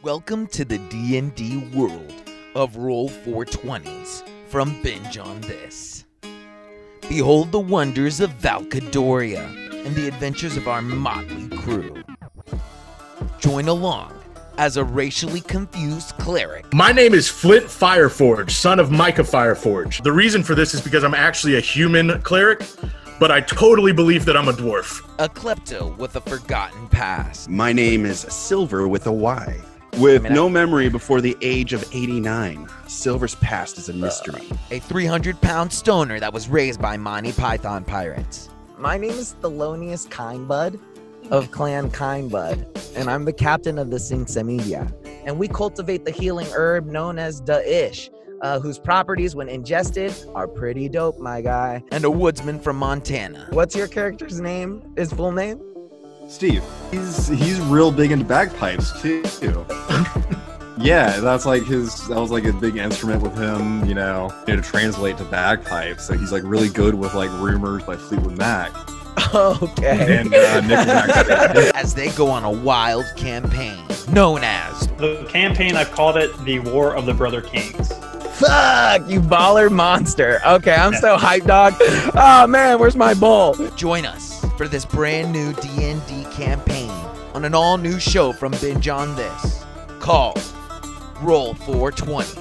Welcome to the D&D world of Roll 420s from Binge on This. Behold the wonders of Valkadoria and the adventures of our motley crew. Join along as a racially confused cleric. My name is Flint Fireforge, son of Micah Fireforge. The reason for this is because I'm actually a human cleric, but I totally believe that I'm a dwarf. A klepto with a forgotten past. My name is Silver with a Y. With no memory before the age of 89. Silver's past is a mystery. A 300-pound stoner that was raised by Monty Python pirates. My name is Thelonious Kindbud of Clan Kindbud, and I'm the captain of the Sinxamidia. And we cultivate the healing herb known as Da'ish, whose properties, when ingested, are pretty dope, my guy. And a woodsman from Montana. What's your character's name? His full name? Steve. He's real big into bagpipes too. Yeah, that was like a big instrument with him, to translate to bagpipes. Like he's like really good with like Rumors by Fleetwood Mac. Okay. And Nickelback. As they go on a wild campaign known as The campaign, I've called it the War of the Brother Kings. Fuck, you baller monster. Okay, I'm so hyped, dog. Oh man, where's my bowl? Join us for this brand new D&D campaign on an all-new show from Binge on This called Roll 420s.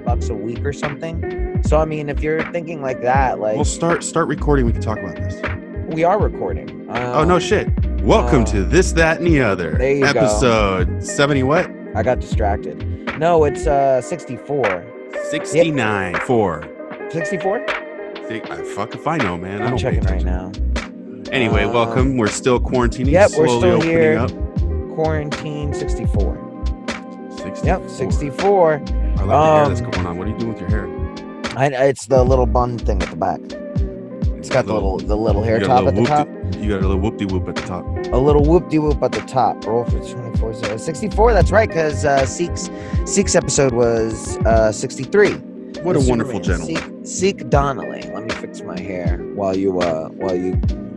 $100 a week or something. So I mean, if you're thinking like that, like We'll start recording. We can talk about this. we are recording. Oh, no shit. Welcome to This, That, and the Other. There you go. Episode 70 what? I got distracted. No, it's 64. 69. 4. 64? Fuck if I know, man. I I'm don't checking pay right attention. now. Anyway, welcome. We're still quarantining. Yep, we're slowly still opening here. Up. Quarantine 64. 64. Yep, 64. I like the hair that's going on. What are you doing with your hair? It's the little bun thing at the back. It's got the little hair top at the top. You got a little whoop-de-whoop at the top. A little whoop-de-whoop at the top. Roll for 24. 64, that's right, because Seek's episode was 63. What a wonderful gentleman. Seek Donnelly. Let me fix my hair while you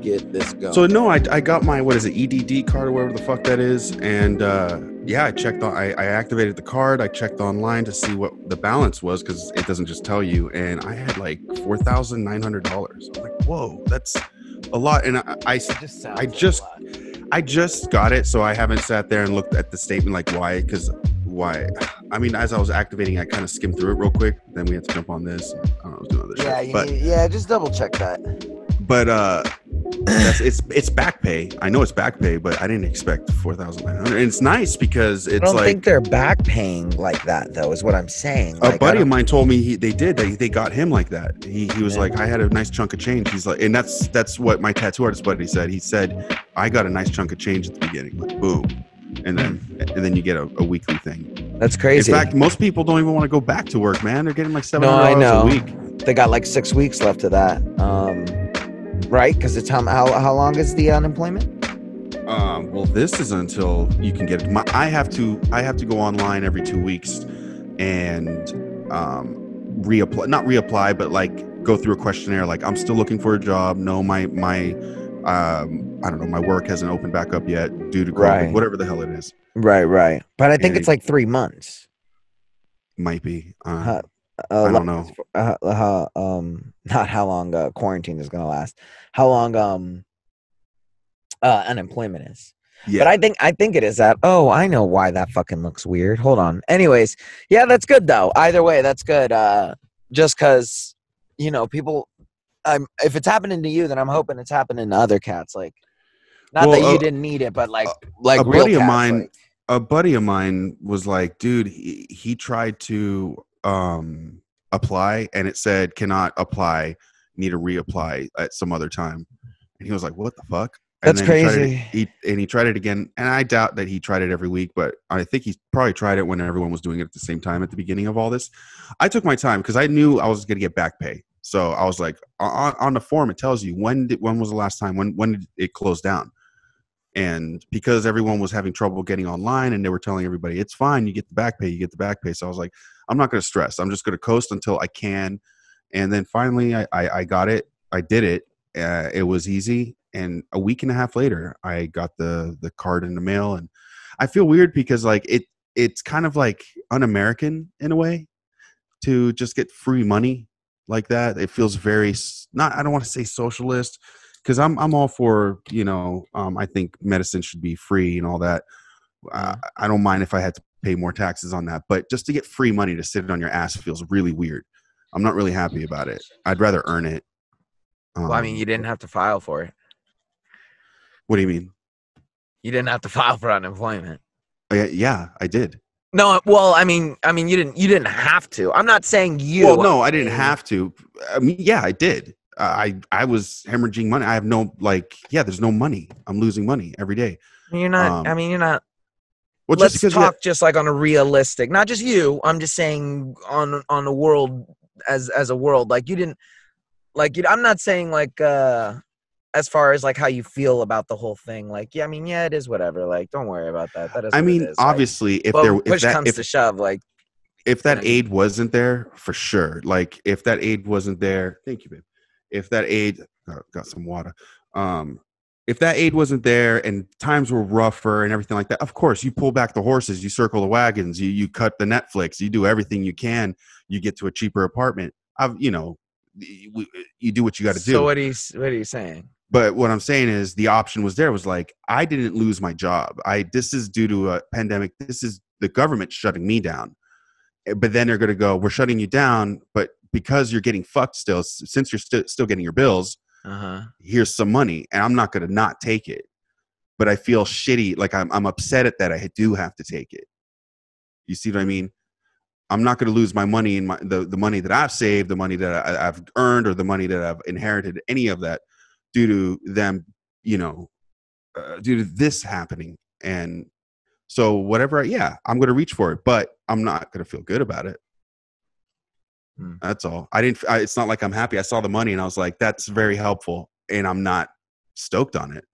get this going. So no, I got my EDD card or whatever the fuck that is, and I checked on. I activated the card. I checked online to see what the balance was because it doesn't just tell you, and I had like $4,900. I'm like, whoa, that's a lot. And I just got it, so I haven't sat there and looked at the statement like why. I mean, as I was activating, I kind of skimmed through it real quick. Then we had to jump on this. I don't know, I was doing other shit. Just double check that. But it's back pay. I know it's back pay, but I didn't expect 4,900. And it's nice because it's I don't think they're back paying like that though. Is what I'm saying. A buddy of mine told me they got him like that. He was like, I had a nice chunk of change. He's like, and that's what my tattoo artist buddy said. He said, I got a nice chunk of change at the beginning, like boom, and then you get a weekly thing. That's crazy. In fact, most people don't even want to go back to work, man. They're getting like $700 a week. They got like 6 weeks left of that. Right? Because it's how long is the unemployment? Well, this is until you can get it. I have to go online every 2 weeks and reapply, not reapply, but like go through a questionnaire. Like I'm still looking for a job. No, my I don't know, my work hasn't opened back up yet due to COVID, whatever the hell it is. Right. But I think it's like 3 months. Might be. I don't know. Not how long quarantine is gonna last. How long unemployment is. Yeah. But I think it is that. Oh, I know why that fucking looks weird. Hold on. Anyways, yeah, that's good though. Either way, that's good. Just because people. If it's happening to you, then I'm hoping it's happening to other cats. Like, not that you didn't need it, but like a real buddy cats, of mine. like, A buddy of mine was like, dude, he tried to apply and it said cannot apply, need to reapply at some other time. And he was like, what the fuck? And that's crazy. He tried it again, and I doubt that he tried it every week, but I think he probably tried it when everyone was doing it at the same time at the beginning of all this. I took my time because I knew I was going to get back pay. So I was like, on the form, it tells you when was the last time, when did it close down? And because everyone was having trouble getting online and they were telling everybody, it's fine, you get the back pay. So I was like, I'm not going to stress. I'm just going to coast until I can. And then finally I got it. I did it. It was easy. And a week and a half later, I got the card in the mail, and I feel weird because like it's kind of like un-American in a way to just get free money like that. It feels very not. I don't want to say socialist because I'm all for, you know, I think medicine should be free and all that. I don't mind if I had to pay more taxes on that, but just to get free money to sit on your ass feels really weird. I'm not really happy about it. I'd rather earn it. Well, I mean, you didn't have to file for it. What do you mean? You didn't have to file for unemployment. Yeah, I did. No, well, I mean, you didn't have to. I'm not saying you. Well, no, I didn't have to. I mean, yeah, I did. I was hemorrhaging money. I have no there's no money. I'm losing money every day. You're not. You're not. Well, let's talk just like on a realistic, not just you. I'm just saying on the world as a world. Like you didn't. Like I'm not saying like as far as like how you feel about the whole thing. Like yeah, I mean it is whatever. Like don't worry about that. That is. I mean, obviously, like, push comes to shove, like if that aid wasn't there, for sure. Like if that aid wasn't there, thank you, babe. If that aid got some water. If that aid wasn't there and times were rougher and everything like that, of course you pull back the horses, you circle the wagons, you cut the Netflix, you do everything you can, you get to a cheaper apartment. You do what you got to do. So what are you saying? But what I'm saying is the option was there. Was like, I didn't lose my job. This is due to a pandemic. This is the government shutting me down. But then they're going to go, we're shutting you down, but because you're getting fucked still, since you're still getting your bills, here's some money. And I'm not going to not take it. But I feel shitty. Like I'm upset at that. I do have to take it. You see what I mean? I'm not going to lose my money in the money that I've saved, the money that I've earned, or the money that I've inherited, any of that, due to them, due to this happening. And so whatever, I'm going to reach for it, but I'm not going to feel good about it. That's all. It's not like I'm happy. I saw the money and I was like, that's very helpful. And I'm not stoked on it.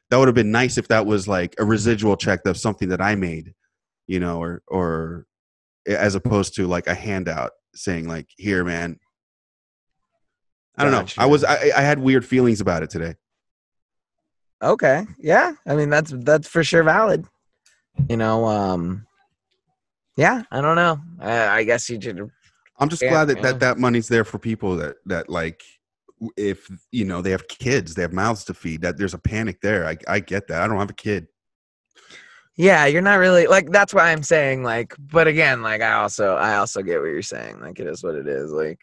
That would have been nice if that was like a residual check of something that I made, or as opposed to like a handout saying like, here, man. I don't know. I had weird feelings about it today. Okay. Yeah. I mean, that's for sure valid. Yeah, I don't know. I guess you should. I'm just glad that money's there for people that like, if, they have kids, they have mouths to feed, that there's a panic there. I get that. I don't have a kid. Yeah, you're not really like, that's why I'm saying like, but again, like I also get what you're saying. Like it is what it is. Like,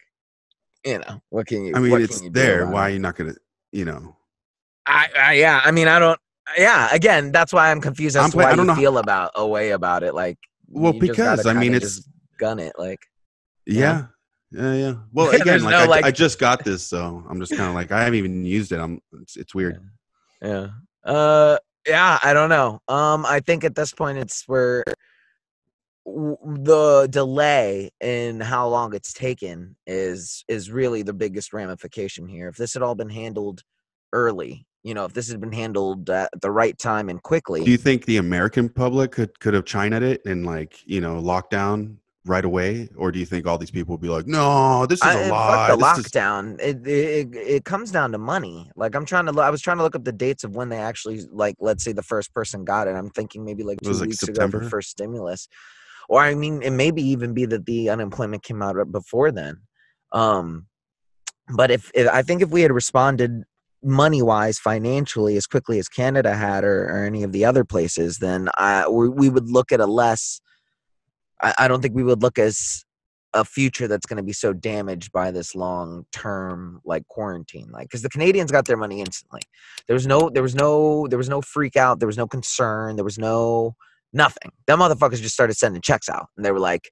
what can you, I mean, it's there. Why are you not going to, yeah, I mean, I don't, yeah, again, that's why I'm confused as to why you feel about it. Like, well, because I mean, it's just gun it. Like, yeah. Well, again, like I just got this, so I'm just kind of like, I haven't even used it. It's weird. Yeah. Yeah, I don't know. I think at this point it's where the delay in how long it's taken is really the biggest ramification here. If this had all been handled early, if this had been handled at the right time and quickly. Do you think the American public could have China'd it and like, locked down right away? Or do you think all these people would be like, no, this is a lie? Fuck the lockdown. It comes down to money. Like I was trying to look up the dates of when they actually, like, let's say the first person got it. I'm thinking maybe like 2 weeks ago for the first stimulus. Or I mean, it maybe even be that the unemployment came out before then. But if I think if we had responded money-wise, financially, as quickly as Canada had or any of the other places, then we would look at a less. I don't think we would look as a future that's going to be so damaged by this long-term like quarantine, like because the Canadians got their money instantly. There was no freak out. There was no concern. There was nothing. Them motherfuckers just started sending checks out, and they were like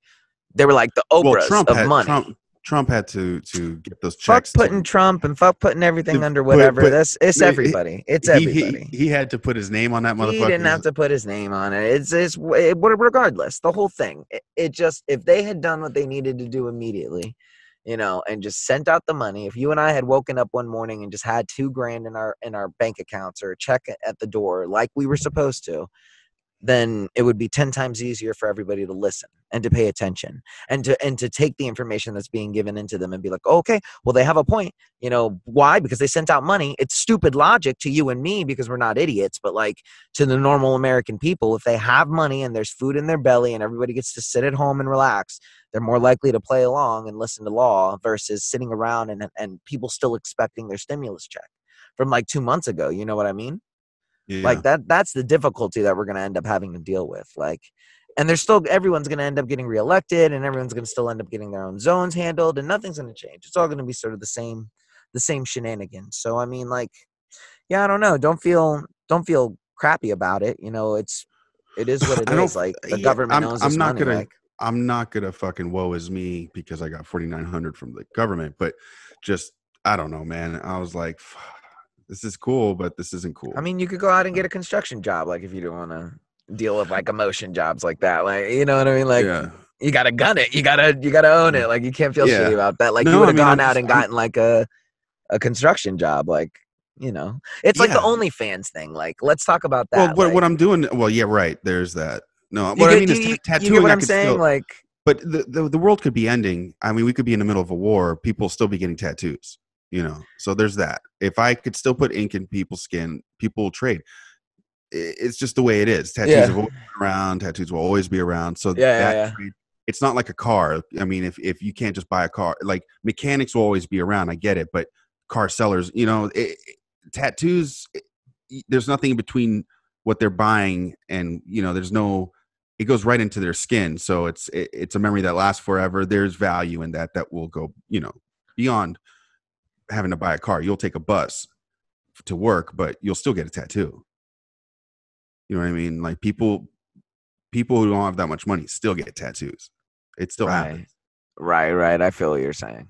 the Oprahs of money. Trump had to get those checks. Fuck putting Trump and fuck putting everything under whatever. It's everybody. It's everybody. He had to put his name on that motherfucker. He didn't have to put his name on it. Regardless, the whole thing. It just, if they had done what they needed to do immediately, and just sent out the money. If you and I had woken up one morning and just had $2,000 in our bank accounts or a check at the door like we were supposed to, then it would be 10 times easier for everybody to listen and to pay attention and to take the information that's being given into them and be like, oh, okay, well, they have a point. You know, why? Because they sent out money. It's stupid logic to you and me because we're not idiots, but like to the normal American people, if they have money and there's food in their belly and everybody gets to sit at home and relax, they're more likely to play along and listen to law versus sitting around and people still expecting their stimulus check from like 2 months ago. You know what I mean? Yeah. Like that's the difficulty that we're going to end up having to deal with. Like, and there's still, everyone's going to end up getting reelected and everyone's going to still end up getting their own zones handled and nothing's going to change. It's all going to be sort of the same shenanigans. So, I mean, like, yeah, I don't know. Don't feel crappy about it. You know, it is what it is. Like the government owns this money. I'm not gonna fucking woe is me because I got 4,900 from the government, but just, I don't know, man. I was like, this is cool, but this isn't cool. I mean, you could go out and get a construction job, like if you don't want to deal with like emotion jobs like that, like, you know what I mean? Like, you gotta gun it, you gotta own it. Like, you can't feel shitty about that. Like, you would have gone out and gotten like a construction job, like, you know, it's like the OnlyFans thing. Like, let's talk about that. Well, what I'm doing, well, yeah, right. There's that. No, what I mean is tattooing. You get what I'm saying? Like, but the world could be ending. I mean, we could be in the middle of a war. People still be getting tattoos. You know, so there's that. If I could still put ink in people's skin, people will trade. It's just the way it is. Tattoos have always been around. Tattoos will always be around. So trade, it's not like a car. I mean, if you can't just buy a car, like mechanics will always be around. I get it, but car sellers, you know, tattoos. There's nothing in between what they're buying, and you know, there's no. It goes right into their skin, so it's a memory that lasts forever. There's value in that will go, you know, beyond having to buy a car. You'll take a bus to work, but you'll still get a tattoo. You know what I mean? Like people who don't have that much money still get tattoos. It still happens. Right. I feel what you're saying.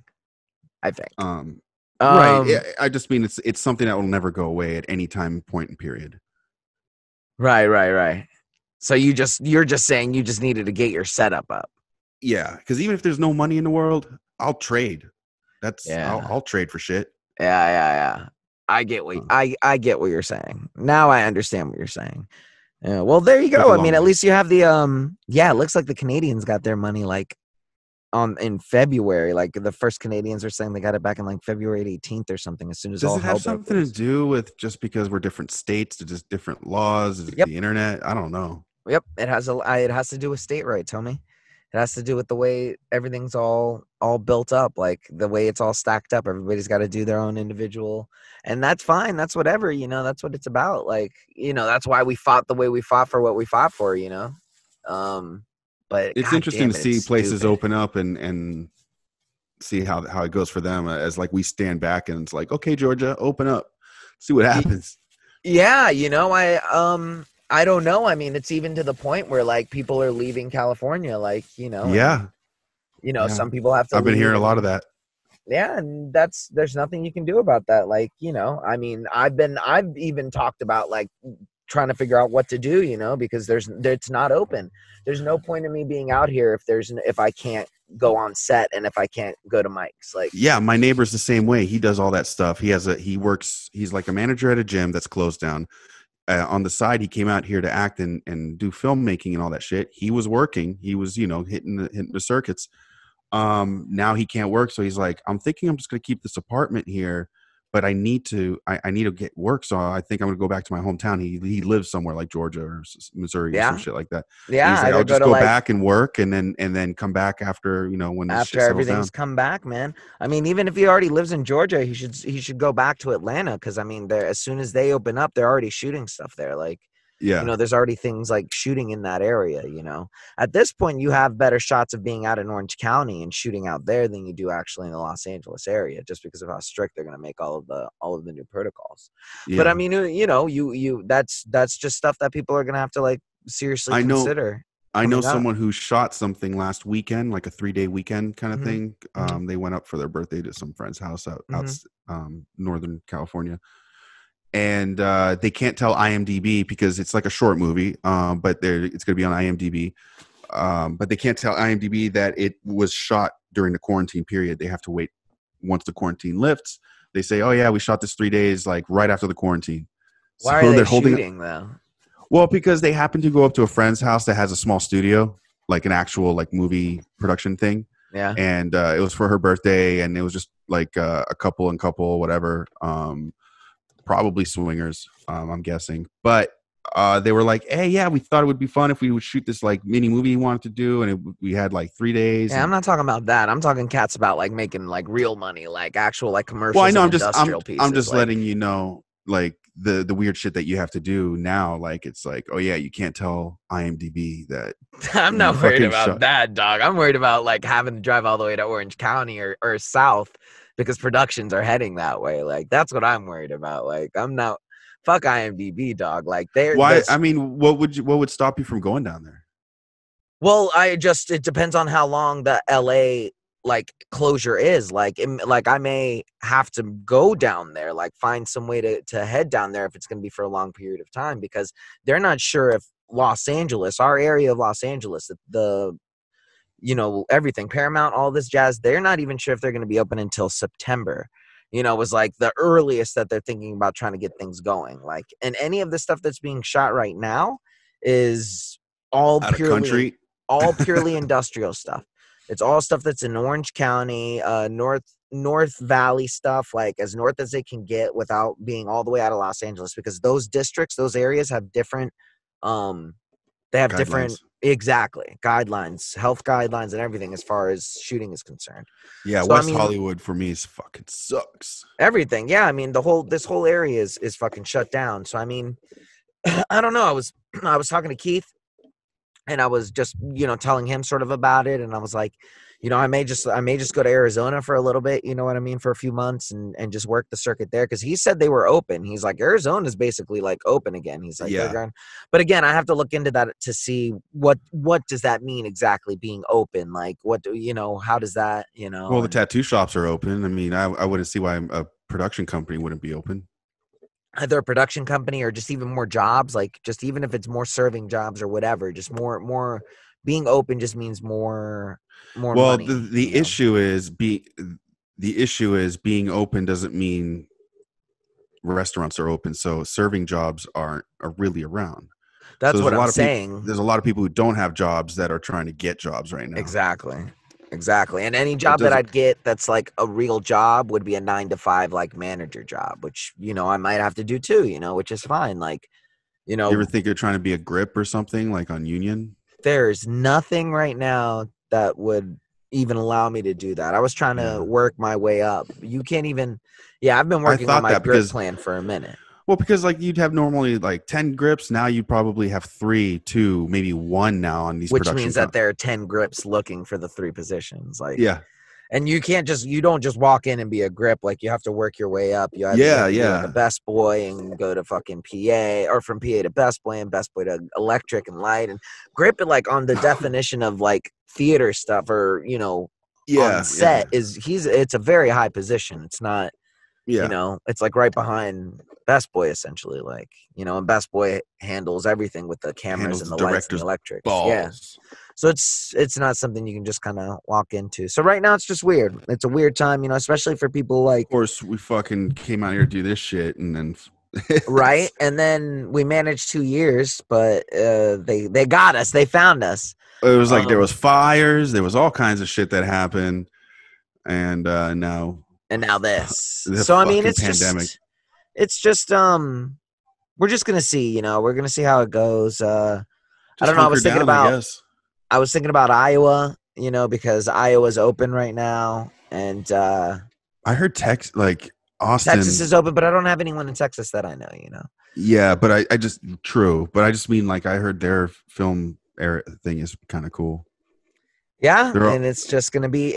I think. Right. I just mean it's something that will never go away at any time, point, and period. Right. So you're just saying you just needed to get your setup up. Yeah, because even if there's no money in the world, I'll trade. I'll trade for shit. Yeah. I get what I get what you're saying. Now I understand what you're saying. Yeah. Well, there you go. I mean, at least you have the it looks like the Canadians got their money like in February. Like the first Canadians are saying they got it back in like February 18th or something. As soon as does it have something to do with just because we're different states, just different laws, is it the internet? I don't know. Yep, it has to do with state rights, homie. It has to do with the way everything's all built up, like the way it's all stacked up. Everybody's got to do their own individual, and that's fine. That's whatever, you know. That's what it's about. Like, you know, that's why we fought the way we fought for what we fought for, you know. But it's interesting to see places open up and see how it goes for them. As like we stand back and it's like, okay, Georgia, open up, see what happens. Yeah, you know, I don't know. I mean, it's even to the point where like people are leaving California, like, you know. Yeah. You know, some people have to. I've been hearing a lot of that. Yeah, and there's nothing you can do about that. Like, you know, I mean, I've even talked about like trying to figure out what to do, you know, because it's not open. There's no point in me being out here if I can't go on set and if I can't go to mics. Like, yeah, my neighbor's the same way. He does all that stuff. He's like a manager at a gym that's closed down. On the side, he came out here to act and do filmmaking and all that shit. He was working. He was, you know, hitting the circuits. Now he can't work, so he's like, I'm thinking I'm just going to keep this apartment here, but I need to get work. So I think I'm going to go back to my hometown. He lives somewhere like Georgia or Missouri or some shit like that. Yeah, he's like, I'll just go back and work and then come back after, you know, when after everything's come back, man. I mean, even if he already lives in Georgia, he should go back to Atlanta because I mean, as soon as they open up, they're already shooting stuff there. Like, yeah, you know, there's already things like shooting in that area. You know, at this point, you have better shots of being out in Orange County and shooting out there than you do actually in the Los Angeles area, just because of how strict they're going to make all of the new protocols. Yeah. But I mean, you know, that's just stuff that people are going to have to like seriously consider. I know someone who shot something last weekend, like a 3-day weekend kind of thing. They went up for their birthday to some friend's house out Northern California. And they can't tell IMDb because it's like a short movie, but it's going to be on IMDb. But they can't tell IMDb that it was shot during the quarantine period. They have to wait once the quarantine lifts. They say, oh, yeah, we shot this 3 days, like right after the quarantine. Why are they shooting, though? Well, because they happened to go up to a friend's house that has a small studio, like an actual like movie production thing. Yeah. And it was for her birthday, and it was just like a couple and couple, whatever. Probably swingers, I'm guessing. But they were like, "Hey, yeah, we thought it would be fun if we would shoot this like mini movie you wanted to do, and we had like 3 days." Yeah, and, I'm not talking about that. I'm talking cats about like making like real money, like actual like commercials. Well, I know. and industrial pieces. I'm just like, letting you know, like the weird shit that you have to do now. Like it's like, oh yeah, you can't tell IMDb that. I'm not you worried fucking about shut- that, dog. I'm worried about like having to drive all the way to Orange County or south because productions are heading that way. Like that's what I'm worried about. Like I'm not fuck IMDb, dog. Like they're Why? I mean, what would stop you from going down there? well, it depends on how long the LA like closure is. Like I may have to go down there, like find some way to head down there if it's going to be for a long period of time, because they're not sure if Los Angeles, our area of Los Angeles, the everything, Paramount, all this jazz, they're not even sure if they're going to be open until September. Was like the earliest that they're thinking about trying to get things going. Like, and any of the stuff that's being shot right now is all Out of country. all purely industrial stuff. It's all stuff that's in Orange County, North Valley stuff, like as north as they can get without being all the way out of Los Angeles, because those districts, those areas have different, they have different, exactly, guidelines, health guidelines and everything as far as shooting is concerned. Yeah, So, West Hollywood for me is fucking sucks. Everything. Yeah, I mean, this whole area is fucking shut down. So I mean, I don't know. I was talking to Keith, and I was just, telling him sort of about it. And I was like, I may just go to Arizona for a little bit, you know what I mean, for a few months and just work the circuit there. Cause he said they were open. He's like, Arizona's basically like open again. He's like, yeah. But again, I have to look into that to see what does that mean exactly, being open? Like how does that, Well, the tattoo shops are open. I mean, I wouldn't see why a production company wouldn't be open. Either a production company or just even more jobs, like just even if it's more serving jobs or whatever, just more being open just means more well money, the issue is being open doesn't mean restaurants are open, so serving jobs are really around. That's so what I'm saying. There's a lot of people who don't have jobs that are trying to get jobs right now. Exactly. And any job that I'd get that's like a real job would be a 9-to-5 like manager job, which I might have to do too, which is fine. Like, you ever think you're trying to be a grip or something like on Union? There's nothing right now that would even allow me to do that. I was trying to work my way up. You can't even. Yeah, I've been working on my grip plan for a minute. Well, because like you'd have normally like 10 grips. Now you probably have 3, 2, maybe 1 now on these. Which means that there are 10 grips looking for the 3 positions. Like, yeah. And you don't just walk in and be a grip. Like you have to work your way up. You have to be like a best boy and go to fucking PA, or from PA to best boy and best boy to electric and light, and grip it like on the definition of like theater stuff or on set it's a very high position. It's not it's like right behind best boy essentially, like and best boy handles everything with the cameras and the lights and the electrics. Yeah. So it's not something you can just kind of walk into. So right now it's just weird. It's a weird time, especially for people like. Of course, we fucking came out here to do this shit, and then. Right, and then we managed 2 years, but they got us. They found us. It was like there was fires. There was all kinds of shit that happened, and now. And now this. So I mean, it's pandemic. It's just we're just gonna see. We're gonna see how it goes. I don't know. I was thinking about Iowa, because Iowa's open right now, and I heard Austin. Texas is open, but I don't have anyone in Texas that I know. Yeah, but I just mean like I heard their film thing is kind of cool. Yeah, and it's just gonna be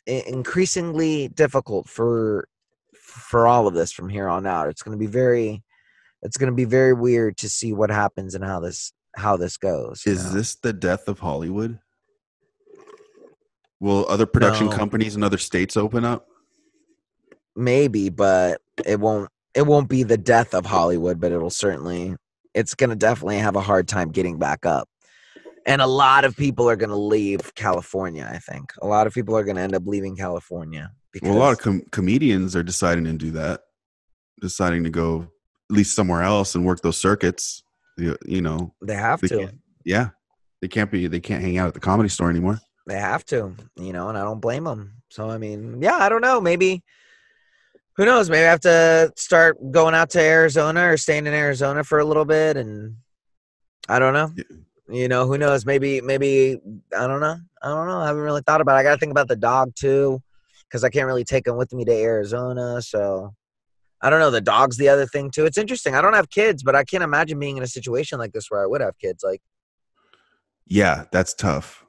increasingly difficult for all of this from here on out. It's gonna be very weird to see what happens and how this goes. Is this the death of Hollywood? Will other production companies in other states open up? Maybe, but it won't be the death of Hollywood, but it's going to definitely have a hard time getting back up. And a lot of people are going to leave California, I think. A lot of people are going to end up leaving California. Because a lot of comedians are deciding to do that. Deciding to go least somewhere else and work those circuits. You know, They have to. Yeah, they can't hang out at the Comedy Store anymore. They have to, you know, and I don't blame them. So, I mean, yeah, I don't know. Maybe, who knows? Maybe I have to start going out to Arizona or staying in Arizona for a little bit. And I don't know. Yeah. You know, who knows? Maybe, I don't know. I haven't really thought about it. I got to think about the dog too, because I can't really take him with me to Arizona. So, I don't know. The dog's the other thing too. It's interesting. I don't have kids, but I can't imagine being in a situation like this where I would have kids. Yeah, that's tough.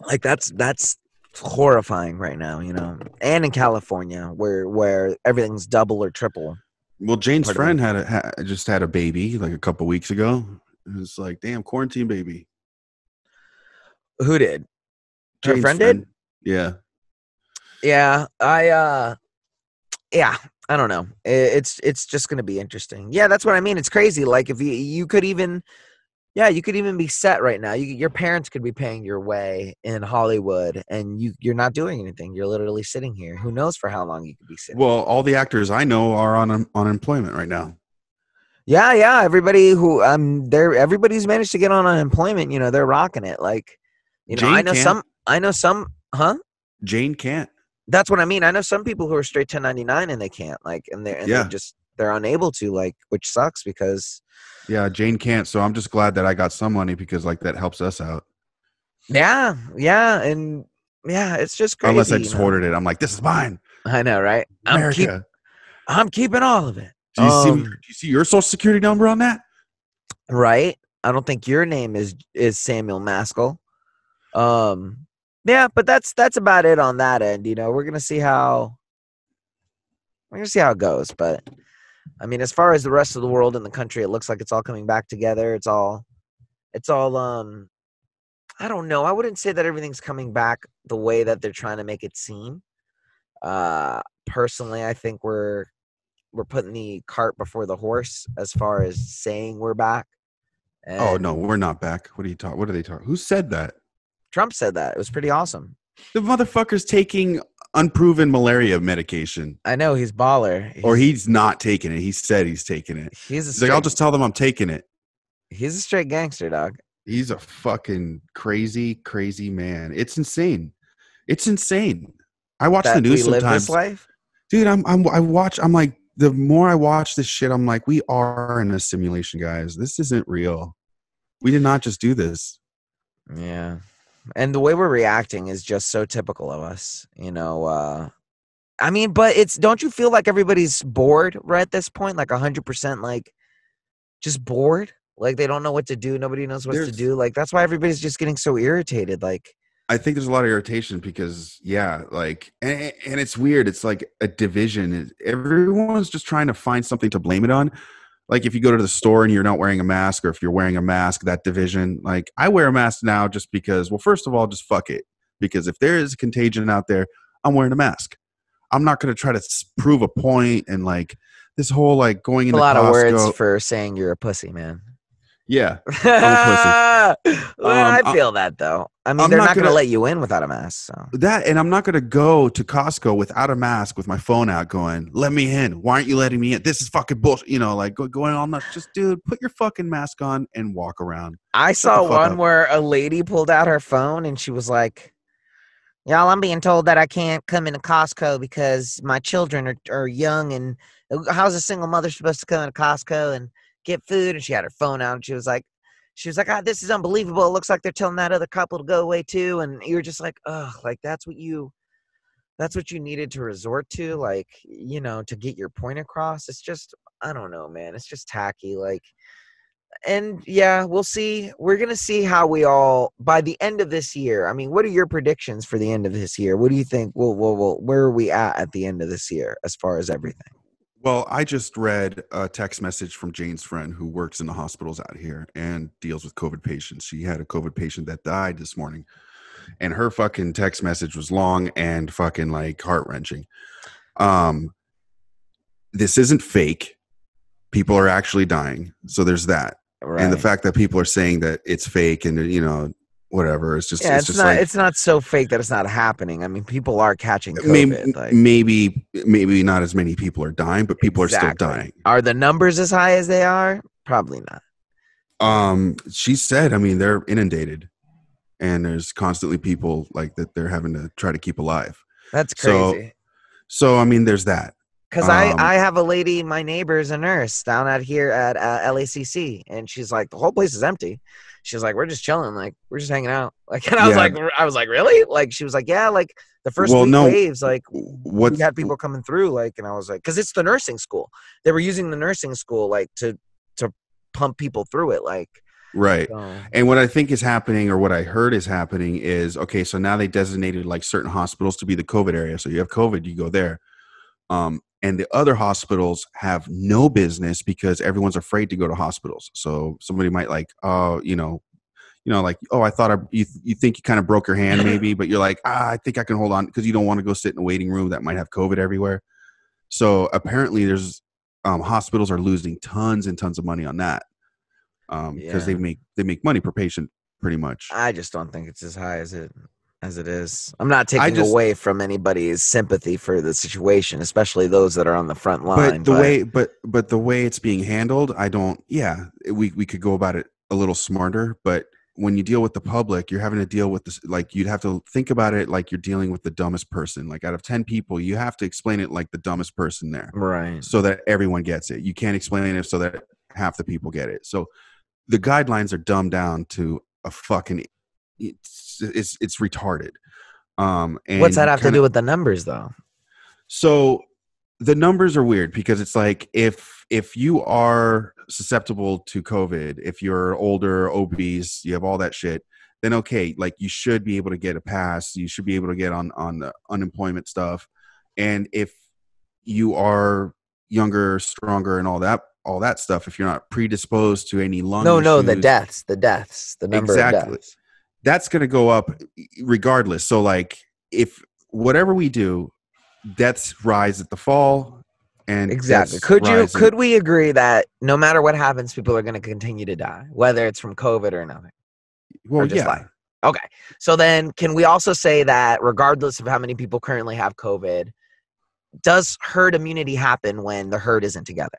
Like that's horrifying right now, you know. And in California, where everything's double or triple. Well, Jane's friend just had a baby like a couple weeks ago. It was like, damn, quarantine baby. Who did? Her Jane's friend did? Yeah. Yeah, I don't know. It's just gonna be interesting. Yeah, that's what I mean. It's crazy. Like if you could even be set right now. Your parents could be paying your way in Hollywood, and you're not doing anything. You're literally sitting here. Who knows for how long you could be sitting? Well, all the actors I know are on unemployment right now. Yeah. Everybody who everybody's managed to get on unemployment. You know, they're rocking it. Like, you know, I know some. Huh? Jane can't. That's what I mean. I know some people who are straight 1099 and they can't. Like, they're unable to. Like, which sucks because. Yeah, Jane can't. So I'm just glad that I got some money because like that helps us out. Yeah, and it's just crazy. Unless I just hoarded it. I'm like, this is mine. I know, right? America. I'm keeping all of it. Do you see your social security number on that? Right. I don't think your name is Samuel Maskell. Yeah, but that's about it on that end. You know, we're gonna see how it goes, but. I mean, as far as the rest of the world and the country, it looks like it's all coming back together. It's all I don't know. I wouldn't say that everything's coming back the way that they're trying to make it seem. Personally, I think we're putting the cart before the horse as far as saying we're back. And oh no, we're not back. What are they talking? Who said that? Trump said that. It was pretty awesome. The motherfucker's taking unproven malaria medication. I know, he's baller. Or he's not taking it. He said he's taking it. He's like, I'll just tell them I'm taking it. He's a straight gangster, dog. He's a fucking crazy, crazy man. It's insane. It's insane. I watch the news sometimes. Live this life? Dude, I'm like, the more I watch this shit, I'm like, we are in a simulation, guys. This isn't real. We did not just do this. Yeah. And the way we're reacting is just so typical of us, you know. I mean, but don't you feel like everybody's bored right at this point? Like 100%, like just bored? Like they don't know what to do. Nobody knows what to do. Like that's why everybody's just getting so irritated. Like I think there's a lot of irritation because, yeah, like, and it's weird. It's like a division. Everyone's just trying to find something to blame it on. Like if you go to the store and you're not wearing a mask, or if you're wearing a mask, that division. Like I wear a mask now just because, well, first of all, just fuck it. Because if there is a contagion out there, I'm wearing a mask. I'm not going to try to prove a point and like this whole like going into a lot Costco. Of words for saying you're a pussy, man. Yeah, I'm a pussy. Well, I feel that though. I mean, they're not going to let you in without a mask. So. That, and I'm not going to go to Costco without a mask with my phone out going, let me in. Why aren't you letting me in? This is fucking bullshit. You know, like going on that. Just, dude, put your fucking mask on and walk around. I saw one where a lady pulled out her phone and she was like, y'all, I'm being told that I can't come into Costco because my children are young, and how's a single mother supposed to come into Costco and get food? And she had her phone out and she was like, ah, this is unbelievable. It looks like they're telling that other couple to go away too. And you're just like, oh, like that's what you needed to resort to, like, you know, to get your point across. It's just, I don't know, man. It's just tacky. Like, and yeah, we'll see. We're going to see how we all, by the end of this year. I mean, what are your predictions for the end of this year? What do you think? Where are we at the end of this year as far as everything? Well, I just read a text message from Jane's friend who works in the hospitals out here and deals with COVID patients. She had a COVID patient that died this morning, and her fucking text message was long and fucking like heart-wrenching. This isn't fake. People are actually dying. So there's that. Right. And the fact that people are saying that it's fake and, you know, whatever. It's just Yeah, it's it's just not like it's not so fake that it's not happening. I mean, people are catching COVID. maybe not as many people are dying, but people are still dying. Are the numbers as high as they are? Probably not. She said, I mean, they're inundated, and there's constantly people like that they're having to try to keep alive. That's crazy. So I mean, there's that. Because I have a lady, my neighbor is a nurse down at here at LACC, and she's like, the whole place is empty. She's like, we're just chilling, like we're just hanging out, like. And I was like, really? Like she was like, yeah, like the first waves, like we had people coming through, like, and I was like, because it's the nursing school. They were using the nursing school like to pump people through it, like. Right. So. And what I think is happening, or what I heard is happening, is okay. So now they designated like certain hospitals to be the COVID area. So you have COVID, you go there. And the other hospitals have no business because everyone's afraid to go to hospitals. So somebody might like, like, oh, I thought you think you kind of broke your hand maybe, but you're like, I think I can hold on, because you don't want to go sit in a waiting room that might have COVID everywhere. So apparently there's hospitals are losing tons and tons of money on that because they make money per patient pretty much. I just don't think it's as high as it is. I'm not taking away from anybody's sympathy for the situation, especially those that are on the front line. But the way it's being handled, we could go about it a little smarter. But when you deal with the public, you're having to deal with this. Like, you'd have to think about it like you're dealing with the dumbest person. Like, out of 10 people, you have to explain it like the dumbest person there, right? So that everyone gets it. You can't explain it so that half the people get it. So the guidelines are dumbed down to a fucking. It's retarded. And what's that have to do with the numbers, though? So the numbers are weird because it's like if you are susceptible to COVID, if you're older, obese, you have all that shit, then okay, like you should be able to get a pass. You should be able to get on the unemployment stuff. And if you are younger, stronger, and all that stuff, if you're not predisposed to any lung issues, the deaths, the number of deaths. That's going to go up regardless. So like if whatever we do, deaths rise at the fall. And exactly. Could we agree that no matter what happens, people are going to continue to die, whether it's from COVID or nothing? Well, or just okay. So then can we also say that regardless of how many people currently have COVID, does herd immunity happen when the herd isn't together?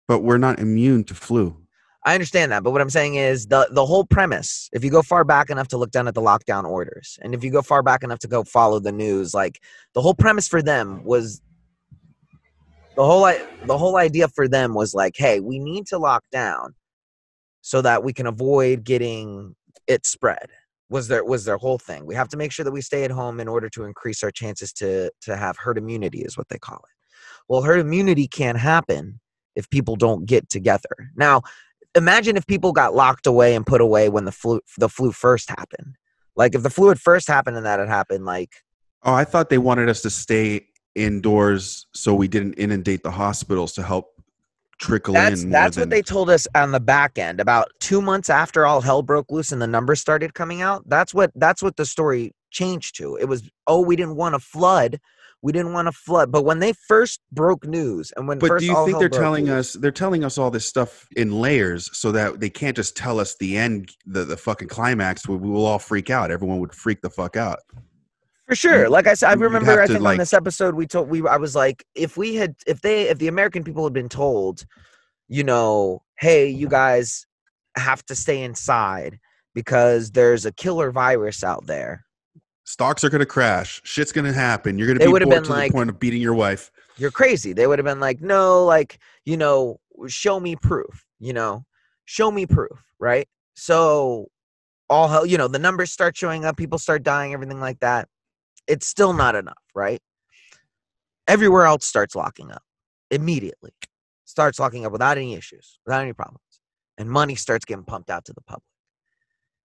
But we're not immune to flu. I understand that, but what I'm saying is the whole premise, if you go far back enough to look down at the lockdown orders, and if you go far back enough to go follow the news, like the whole premise for them was the whole idea for them was like, hey, we need to lock down so that we can avoid getting it spread. Was their whole thing. We have to make sure that we stay at home in order to increase our chances to have herd immunity, is what they call it. Well, herd immunity can't happen if people don't get together. Now, imagine if people got locked away and put away when the flu first happened. Like if the flu had first happened and that had happened, like. Oh, I thought they wanted us to stay indoors so we didn't inundate the hospitals to help trickle in. That's what they told us on the back end. About 2 months after all hell broke loose and the numbers started coming out, that's what the story changed to. It was, we didn't want to flood. We didn't want to flood, but when they first broke news, and when do you think they're telling us all this stuff in layers so that they can't just tell us the end, the fucking climax, where we will all freak out? Everyone would freak the fuck out. For sure. Like I said, I remember, I think on this episode I was like, if the American people had been told, hey, you guys have to stay inside because there's a killer virus out there. Stocks are going to crash. Shit's going to happen. You're going to be bored to the point of beating your wife. You're crazy. They would have been like, no, like, show me proof, show me proof. Right. So all hell, the numbers start showing up. People start dying, everything like that. It's still not enough. Right. Everywhere else starts locking up immediately. Starts locking up without any issues, without any problems. And money starts getting pumped out to the public.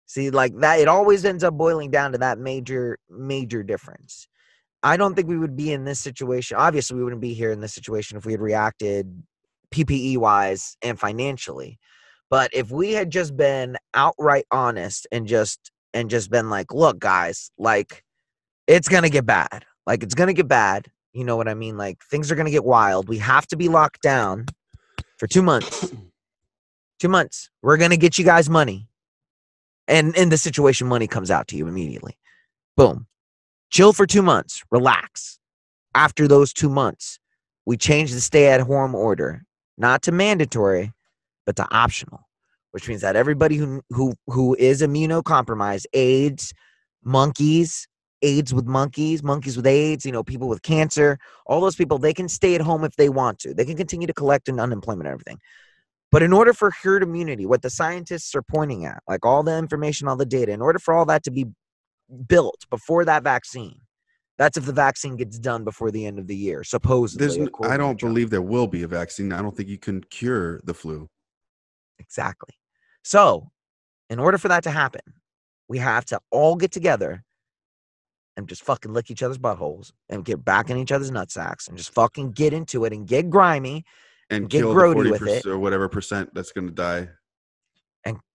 See, like that, it always ends up boiling down to that major difference. I don't think we would be in this situation. Obviously, we wouldn't be here in this situation if we had reacted PPE-wise and financially. But if we had just been outright honest and just been like, look, guys, like, it's going to get bad. Like, it's going to get bad. You know what I mean? Like, things are going to get wild. We have to be locked down for 2 months. 2 months. We're going to get you guys money. And in the situation, money comes out to you immediately. Boom. Chill for 2 months. Relax. After those 2 months, we change the stay-at-home order, not to mandatory, but to optional, which means that everybody who is immunocompromised, AIDS, monkeys, AIDS with monkeys, monkeys with AIDS, people with cancer, all those people, they can stay at home if they want to. They can continue to collect unemployment and everything. But in order for herd immunity, what the scientists are pointing at, like all the information, all the data, in order for all that to be built before that vaccine, that's if the vaccine gets done before the end of the year, supposedly. I don't believe there will be a vaccine. I don't think you can cure the flu. Exactly. So in order for that to happen, we have to all get together and just fucking lick each other's buttholes and get back in each other's nutsacks and just fucking get into it and get grimy and get kill grody the with 40% it or whatever percent that's going to die.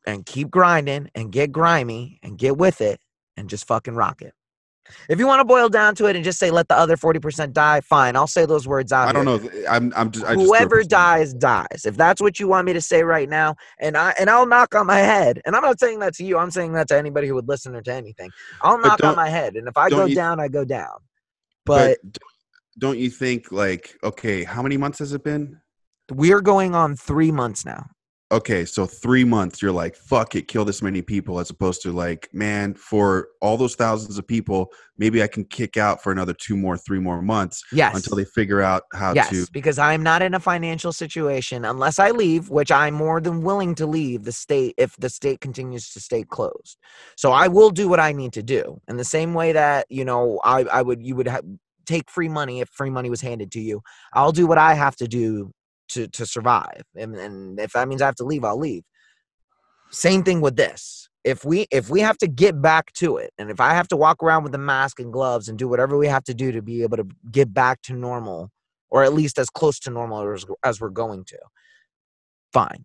And keep grinding and get grimy and get with it and just fucking rock it. If you want to boil down to it and just say let the other 40% die, fine. I'll say those words out. I don't know. I'm just whoever dies dies. If that's what you want me to say right now, and I'll knock on my head. And I'm not saying that to you. I'm saying that to anybody who would listen or to anything. I'll knock on my head, and if I go down, I go down. But don't you think, like, okay, how many months has it been? We're going on 3 months now. Okay, so 3 months, you're like, fuck it, kill this many people, as opposed to like, man, for all those thousands of people, maybe I can kick out for another 3 more months. Yes. Until they figure out how to. Yes, because I'm not in a financial situation unless I leave, which I'm more than willing to leave the state if the state continues to stay closed. So I will do what I need to do. In the same way that, you would take free money if free money was handed to you. I'll do what I have to do to survive, and if that means I have to leave, I'll leave. Same thing with this. If we have to get back to it, and if I have to walk around with a mask and gloves and do whatever we have to do to be able to get back to normal, or at least as close to normal as we're going to, fine.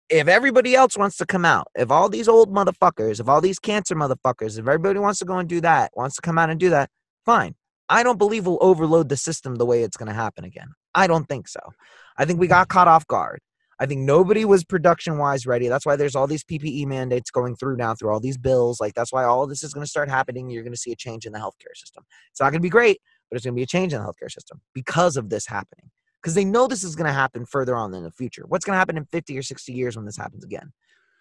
If everybody else wants to come out, if all these old motherfuckers, if all these cancer motherfuckers, if everybody wants to go and do that, wants to come out and do that, fine. I don't believe we'll overload the system the way it's going to happen again. I don't think so. I think we got caught off guard. I think nobody was production-wise ready. That's why there's all these PPE mandates going through now, through all these bills. Like, that's why all this is going to start happening. You're going to see a change in the healthcare system. It's not going to be great, but it's going to be a change in the healthcare system because of this happening. Because they know this is going to happen further on in the future. What's going to happen in 50 or 60 years when this happens again?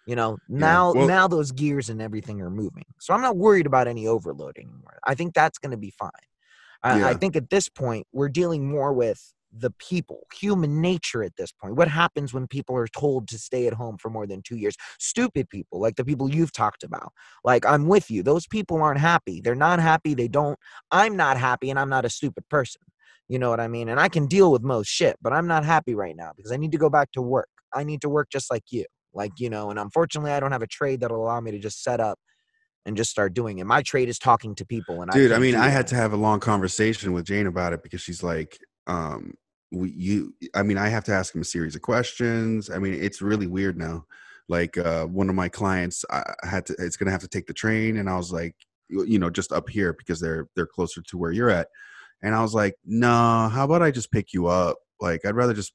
Now those gears and everything are moving. So I'm not worried about any overloading anymore. I think that's going to be fine. I think at this point, we're dealing more with the people, human nature at this point. What happens when people are told to stay at home for more than 2 years? Stupid people, like the people you've talked about. Like, I'm with you. Those people aren't happy. They're not happy. I'm not happy, and I'm not a stupid person. You know what I mean? And I can deal with most shit, but I'm not happy right now because I need to go back to work. I need to work just like you. And unfortunately, I don't have a trade that'll allow me to just set up and just start doing it. My trade is talking to people. And I had to have a long conversation with Jane about it because she's like, I have to ask him a series of questions. I mean, it's really weird now. Like, one of my clients, it's going to have to take the train. And I was like, just up here because they're closer to where you're at. And I was like, no, how about I just pick you up? Like, I'd rather just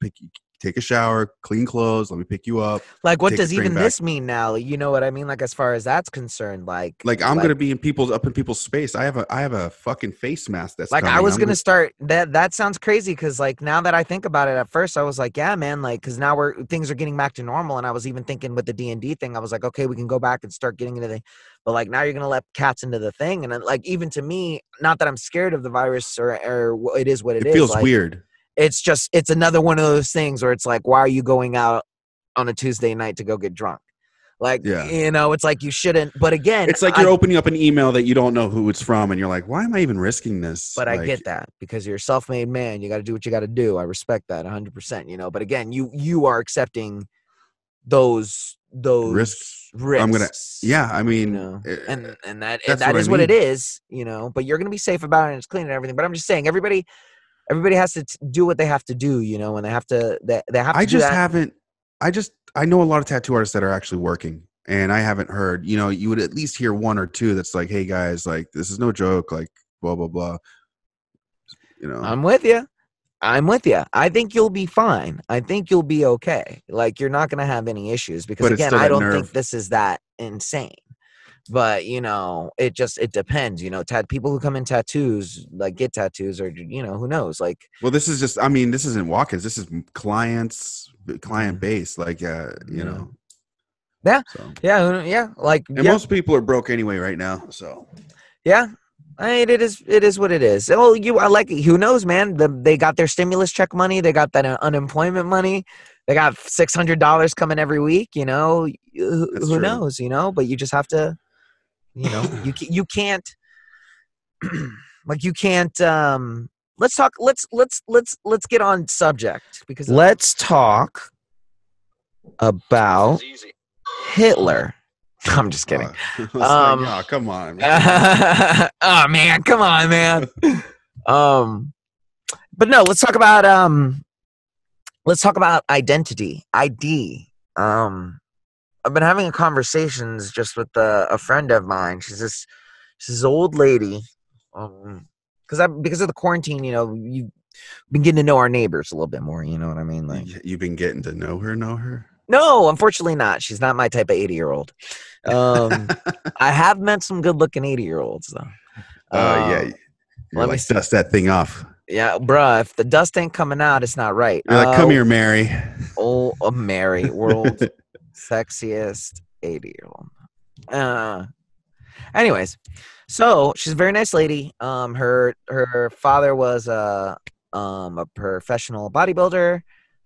take a shower, clean clothes, let me pick you up. Like, what does even this mean now? You know what I mean? Like, as far as that's concerned, like I'm gonna be in people's space. I have a fucking face mask that's like coming. I was gonna start that sounds crazy because like now that I think about it, at first I was like, yeah, man, like because now things are getting back to normal, and I was even thinking with the D&D thing, I was like, okay, we can go back and start getting into the, but like now you're gonna let cats into the thing, and then, like even to me, not that I'm scared of the virus or it is what it is. It feels like, weird. It's another one of those things where it's like, why are you going out on a Tuesday night to go get drunk? Like, it's like you shouldn't. But again, it's like you're opening up an email that you don't know who it's from. And you're like, why am I even risking this? But I get that because you're a self-made man. You got to do what you got to do. I respect that 100%, but again, you are accepting those risks. I'm going to, and that is what it is, but you're going to be safe about it and it's clean and everything. But I'm just saying everybody has to do what they have to do, and they have to I know a lot of tattoo artists that are actually working, and I haven't heard, you would at least hear one or two that's like, hey guys, like this is no joke, like blah, blah, blah. I'm with you. I think you'll be fine. I think you'll be okay. Like you're not going to have any issues because again, I don't think this is that insane. But it depends. People who come in tattoos, like get tattoos, or who knows, like. Well, this is just. I mean, this isn't walk-ins. This is client base. Like, Yeah. So. Yeah. Like, And most people are broke anyway right now. So. Yeah. I mean, it is what it is. Well, I like it. Who knows, man? They got their stimulus check money. They got that unemployment money. They got $600 coming every week. Who true. knows? But you just have to. You can't. Like you can't. Let's talk. Let's get on subject because let's talk about Hitler. I'm just kidding. Come on, man. Oh man, come on, man. But no, let's talk about identity. ID. I've been having conversations just with a friend of mine. She's this old lady. Because of the quarantine, you've been getting to know our neighbors a little bit more. You know what I mean? Like you've been getting to know her. No, unfortunately not. She's not my type of 80-year-old. I have met some good-looking 80-year-olds though. Yeah. Let me dust that thing off. Yeah, bruh. If the dust ain't coming out, it's not right. You're like, come here, Mary. Oh, Mary, world's sexiest 80-year-old. Anyways, so she's a very nice lady. Her father was a professional bodybuilder.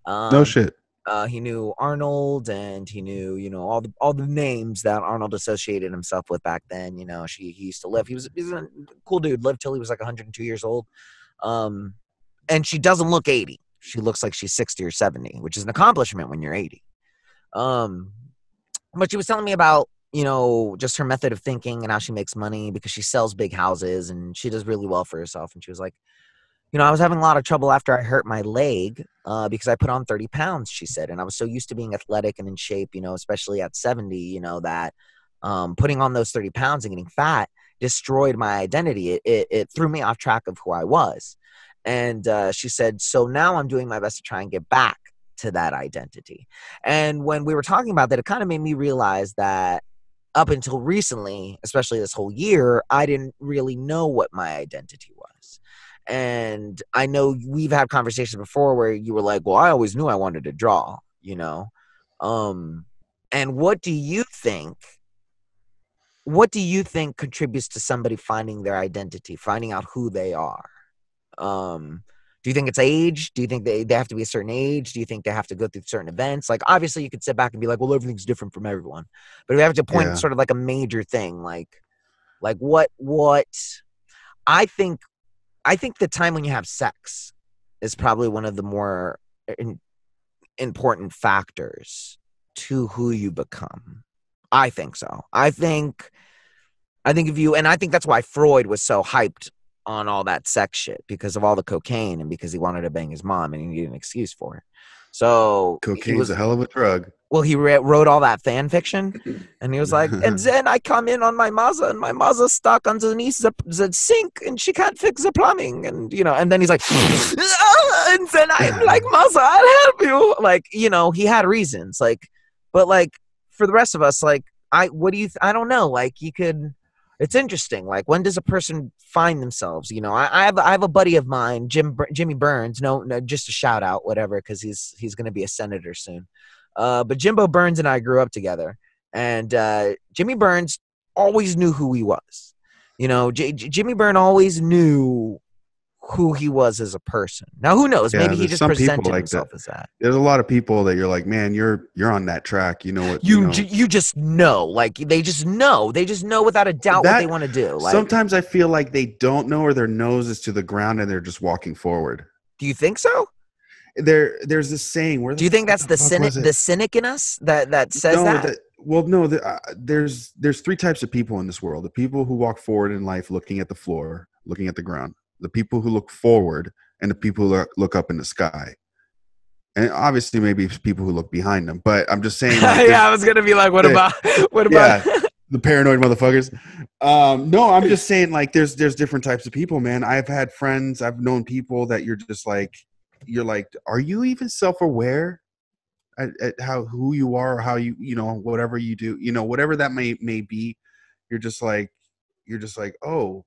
No shit. He knew Arnold, and he knew, all the names that Arnold associated himself with back then. He used to live. He's a cool dude. Lived till he was like 102 years old. And she doesn't look 80. She looks like she's 60 or 70, which is an accomplishment when you're 80. But she was telling me about, just her method of thinking and how she makes money because she sells big houses and she does really well for herself. And she was like, I was having a lot of trouble after I hurt my leg because I put on 30 pounds, she said. And I was so used to being athletic and in shape, especially at 70, that putting on those 30 pounds and getting fat destroyed my identity. It threw me off track of who I was. And she said, so now I'm doing my best to try and get back to that identity. And when we were talking about that, it kind of made me realize that up until recently, especially this whole year, I didn't really know what my identity was. And I know we've had conversations before where you were like, well, I always knew I wanted to draw, and what do you think contributes to somebody finding their identity, finding out who they are? Do you think it's age? Do you think they have to be a certain age? Do you think they have to go through certain events? Like, obviously you could sit back and be like, well, everything's different from everyone. But if we have to point sort of like a major thing, like what I think the time when you have sex is probably one of the more important factors to who you become. I think so. I think if you, and I think that's why Freud was so hyped on all that sex shit, because of all the cocaine and because he wanted to bang his mom and he needed an excuse for it. So cocaine's a hell of a drug. Well, he wrote all that fan fiction, and he was like, and then I come in on my mother, and my mother's stuck underneath the sink, and she can't fix the plumbing, and and then he's like, and then I'm like, mother, I'll help you. Like, he had reasons, like, but like for the rest of us, like, I don't know, like you could. It's interesting. Like, when does a person find themselves? I have a buddy of mine, Jimmy Burns. No, just a shout out, whatever, because he's going to be a senator soon. But Jimbo Burns and I grew up together, and Jimmy Burns always knew who he was. Jimmy Burns always knew who he was as a person. Now, who knows? Maybe he just presented himself as that. There's a lot of people that you're like, man, you're on that track. You know what? You just know. Like, they just know. They just know without a doubt what they want to do. Like, sometimes I feel like they don't know, or their nose is to the ground and they're just walking forward. Do you think so? There's this saying. Do you think that's the cynic in us that says that? There's three types of people in this world: the people who walk forward in life, looking at the floor, looking at the ground; the people who look forward, and the people who look up in the sky. And obviously, maybe people who look behind them. But I'm just saying. Like, yeah, I was gonna be like, what about? Yeah, the paranoid motherfuckers. No, I'm just saying, like, there's different types of people, man. I've had friends, I've known people that you're like, are you even self-aware at who you are, or how you whatever you do, whatever that may be, you're just like, oh,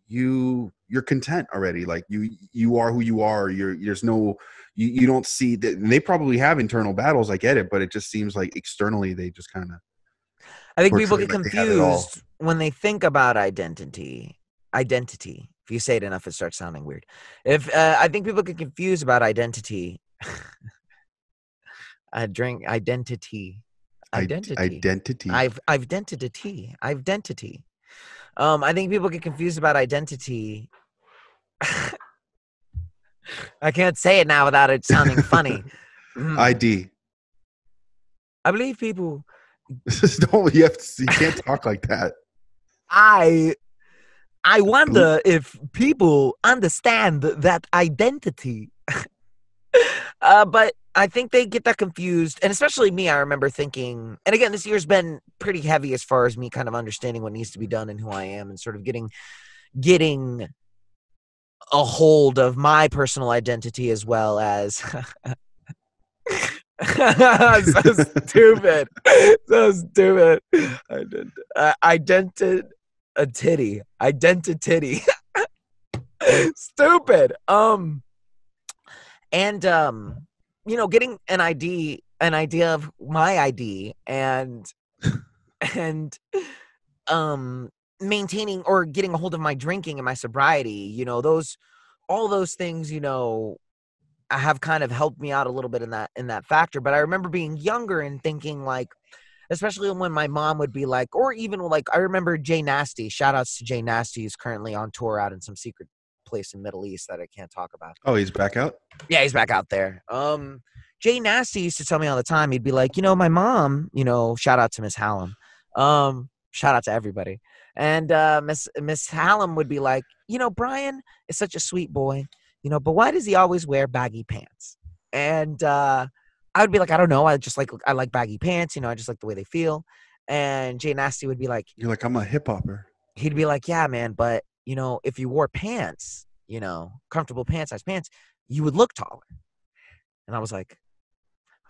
you're content already. Like you are who you are. There's no, you don't see that. And they probably have internal battles. I get it, but it just seems like externally they just kind of. I think people get portray like they have it all. confused when they think about identity. If you say it enough, it starts sounding weird. I think people get confused about identity. I drink identity. Identity. I've dented a T. I've identity. I think people get confused about identity. I can't say it now without it sounding funny. ID. I believe people. Don't you can't talk like that. I wonder if people understand that identity. But I think they get that confused, and especially me. I remember thinking, and again, this year's been pretty heavy as far as me kind of understanding what needs to be done and who I am, and sort of getting a hold of my personal identity as well as. So stupid. So stupid. Identity. Stupid. And getting an idea of my ID and maintaining or getting a hold of my drinking and my sobriety, all those things, have kind of helped me out a little bit in that factor. But I remember being younger and thinking, like, especially when my mom would be like, or even like, I remember Jay Nasty, shout outs to Jay Nasty, who's currently on tour out in some secret place in Middle East that I can't talk about. Oh, he's back out? Yeah, he's back out there. Jay Nasty used to tell me all the time, he'd be like, my mom, shout out to Miss Hallam. Shout out to everybody. And Miss Hallam would be like, Bryan is such a sweet boy, but why does he always wear baggy pants? And I would be like, I don't know. I like baggy pants. I just like the way they feel. And Jay Nasty would be like, you're like, I'm a hip hopper. He'd be like, yeah, man. But, if you wore pants, comfortable size pants, you would look taller. And I was like,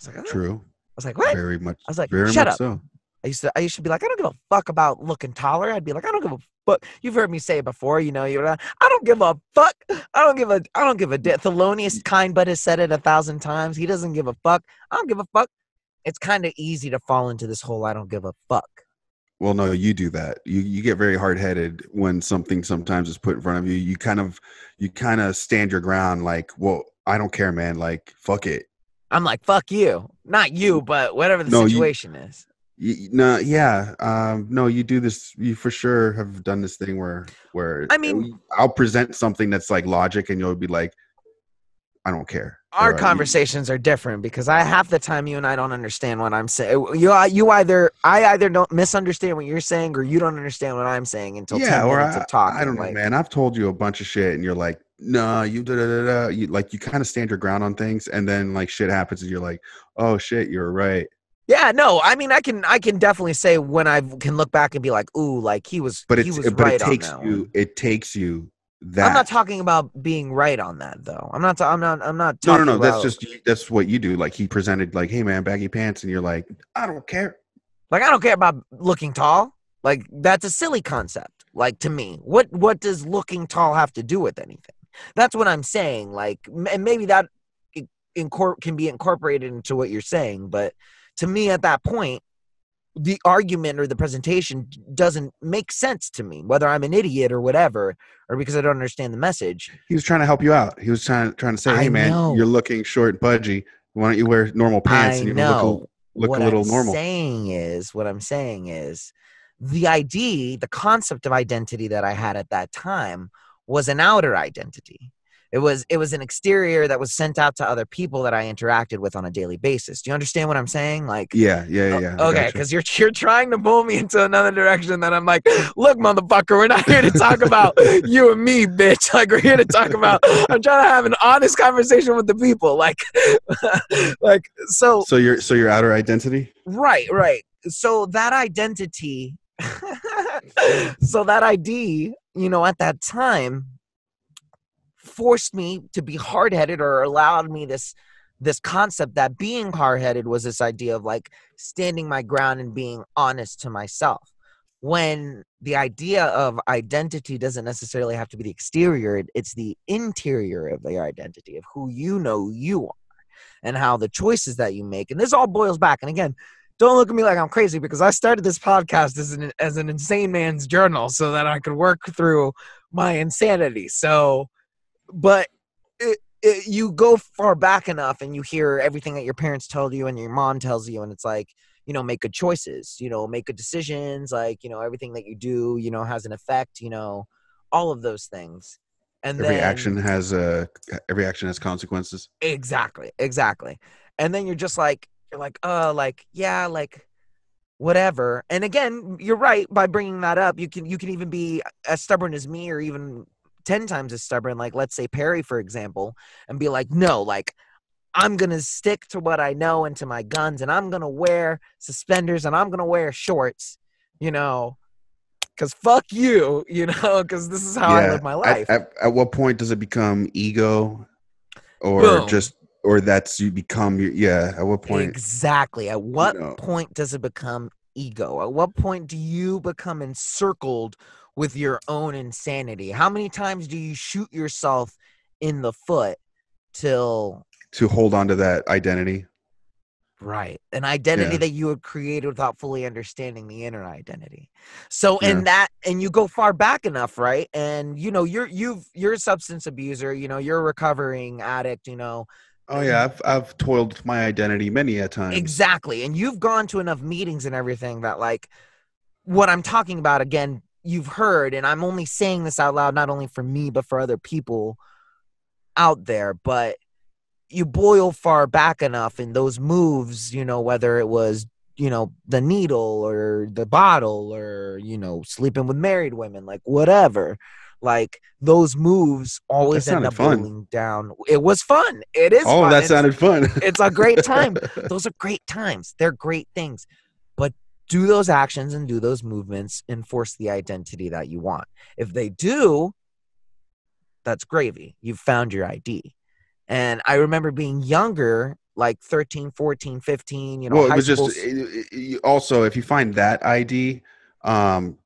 oh. True. I was like, what? Very much. I was like, very shut much up. So. I used to be like, I don't give a fuck about looking taller. I'd be like, I don't give a fuck. You've heard me say it before, I don't give a fuck. I don't give a Thelonious Kind Bud has said it 1,000 times. He doesn't give a fuck. I don't give a fuck. It's kind of easy to fall into this whole I don't give a fuck. Well, no, you do that. You get very hard-headed when something sometimes is put in front of you. You kind of stand your ground like, well, I don't care, man. Like, fuck it. I'm like, fuck you. Not you, but whatever the situation is. No, you do this. You for sure have done this thing where I mean, I'll present something that's like logic, and you'll be like, I don't care. Our conversations are different because half the time you and I don't understand what I'm saying. I either don't misunderstand what you're saying or you don't understand what I'm saying until 10 minutes of talking. I don't know, man. I've told you a bunch of shit, and you're like, no, you da-da-da-da. You kind of stand your ground on things, and then like shit happens, and you're like, oh shit, you're right. Yeah, no, I mean, I can definitely say when I can look back and be like, ooh, like he was right on that one. It takes you that. I'm not talking about being right on that though. I'm not talking No. about, That's what you do. Like he presented like, hey man, baggy pants, and you're like, I don't care. Like I don't care about looking tall. Like that's a silly concept. Like to me, what does looking tall have to do with anything? That's what I'm saying. Like, and maybe that can be incorporated into what you're saying, but to me at that point, the argument or the presentation doesn't make sense to me, whether I'm an idiot or whatever, or because I don't understand the message. He was trying to help you out. He was trying to say, hey man, you're looking short and pudgy. Why don't you wear normal pants and you look a little normal? What I'm saying is the concept of identity that I had at that time was an outer identity. It was an exterior that was sent out to other people that I interacted with on a daily basis. Do you understand what I'm saying? Like, yeah. Okay, because you're trying to pull me into another direction that I'm like, look, motherfucker, we're not here to talk about you and me, bitch. Like, we're here to talk about. I'm trying to have an honest conversation with the people. like so. So your outer identity. Right. So that identity. So that ID, at that time, forced me to be hard-headed, or allowed me this concept that being hard-headed was this idea of like standing my ground and being honest to myself. when the idea of identity doesn't necessarily have to be the exterior, it's the interior of your identity, of who you know you are and how the choices that you make. And this all boils back. And again, don't look at me like I'm crazy, because I started this podcast as an insane man's journal so that I could work through my insanity. So, but you go far back enough and you hear everything that your parents told you and your mom tells you, and it's like, you know, make good choices, you know, make good decisions, like, you know, everything that you do, you know, has an effect, you know, all of those things. And every then action has consequences. exactly. And then you're like, yeah, like whatever. And again, you're right by bringing that up. You can even be as stubborn as me, or even 10 times as stubborn, like let's say Perry, for example, and be like, no, like I'm going to stick to what I know and to my guns, and I'm going to wear suspenders and I'm going to wear shorts, you know, because fuck you, you know, because this is how I live my life. At what point does it become ego, or Boom. or that's you become at what point? Exactly. At what point does it become ego? At what point do you become encircled with your own insanity? How many times do you shoot yourself in the foot to hold on to that identity? Right. An identity that you had created without fully understanding the inner identity. So, and you go far back enough, right? And, you know, you're a substance abuser, you know, you're a recovering addict, you know. Oh yeah, I've toiled with my identity many a times. Exactly. And you've gone to enough meetings and everything that, like, what I'm talking about, again, you've heard, and I'm only saying this out loud, not only for me, but for other people out there, but you boil far back enough in those moves, you know, whether it was, you know, the needle or the bottle or, you know, sleeping with married women, like whatever, like those moves always end up boiling down. It was fun. It is fun. That sounded fun. It's a great time. Those are great times. They're great things. But do those actions and do those movements enforce the identity that you want? If they do, that's gravy. You've found your ID. And I remember being younger, like 13, 14, 15, you know, well, it was just also, if you find that ID,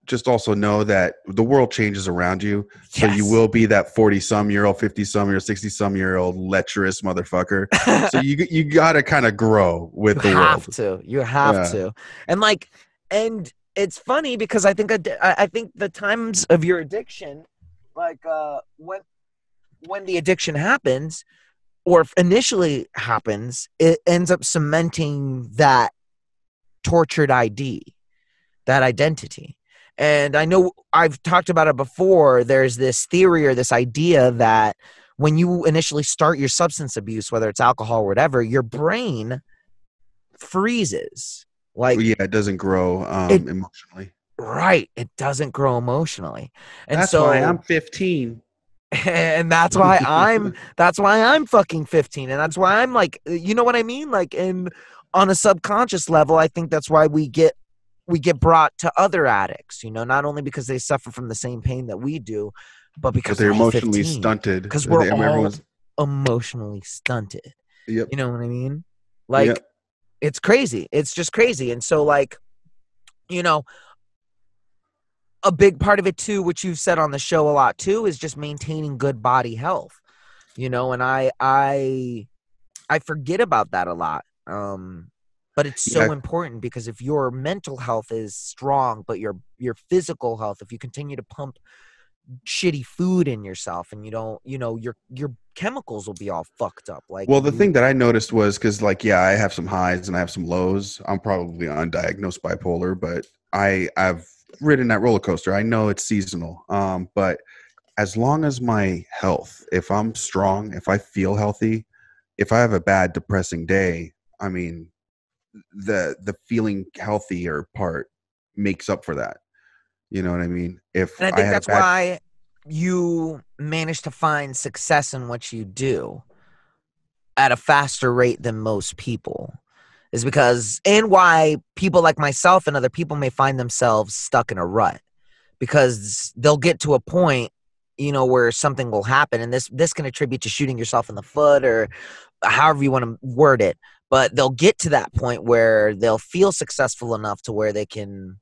just also know that the world changes around you. Yes. So you will be that 40-some-year-old, 50-some-year-old, 60-some-year-old lecherous motherfucker. So you got to kind of grow with the world. You have to. And like, and it's funny because I think the times of your addiction, like when the addiction happens, or initially happens, it ends up cementing that tortured ID, that identity. And I know I've talked about it before. There's this theory or this idea that when you initially start your substance abuse, whether it's alcohol or whatever, your brain freezes. Like, it doesn't grow emotionally. Right. It doesn't grow emotionally. And that's why I'm 15. And that's why I'm fucking 15. And that's why I'm like, you know what I mean? Like, on a subconscious level, I think that's why we get brought to other addicts, you know, not only because they suffer from the same pain that we do, but because they're emotionally stunted. Because we're all emotionally stunted. Yep. You know what I mean? Like, it's crazy. It's just crazy. And so, like, you know, a big part of it too, which you've said on the show a lot too, is just maintaining good body health, you know, and I forget about that a lot. But it's so important, because if your mental health is strong, but your physical health, if you continue to pump shitty food in yourself and you don't, you know, your chemicals will be all fucked up. Like, well, the thing that I noticed was, because like, I have some highs and I have some lows. I'm probably undiagnosed bipolar, but I've ridden that roller coaster. I know it's seasonal. But as long as my health, if I'm strong, if I feel healthy, if I have a bad depressing day, I mean, the feeling healthier part makes up for that. You know what I mean? And I think that's why you manage to find success in what you do at a faster rate than most people, is because, and why people like myself and other people may find themselves stuck in a rut, because they'll get to a point, you know, where something will happen, and this can attribute to shooting yourself in the foot or however you want to word it, but they'll get to that point where they'll feel successful enough to where they can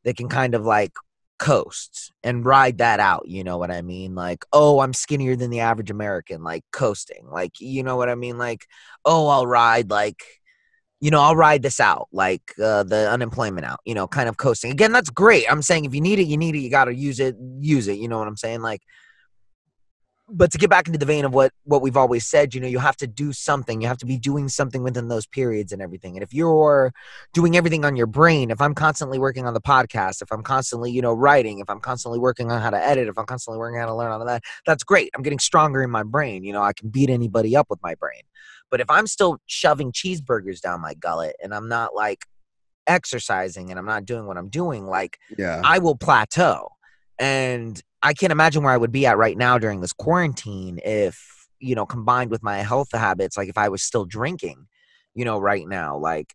they can kind of like coast and ride that out. You know what I mean? Like, oh, I'm skinnier than the average American, like coasting. Like, you know what I mean? Like, oh, I'll ride like, you know, I'll ride this out, like the unemployment out, you know, kind of coasting. Again, that's great. I'm saying if you need it, you need it. You got to use it. You know what I'm saying? Like, but to get back into the vein of what we've always said, you know, you have to do something. You have to be doing something within those periods and everything. And if you're doing everything on your brain, if I'm constantly working on the podcast, if I'm constantly, you know, writing, if I'm constantly working on how to edit, if I'm constantly working on how to learn all of that, that's great. I'm getting stronger in my brain. You know, I can beat anybody up with my brain. But if I'm still shoving cheeseburgers down my gullet and I'm not like exercising and I'm not doing what I'm doing, like I will plateau. And I can't imagine where I would be at right now during this quarantine if, you know, combined with my health habits, like if I was still drinking, you know, right now, like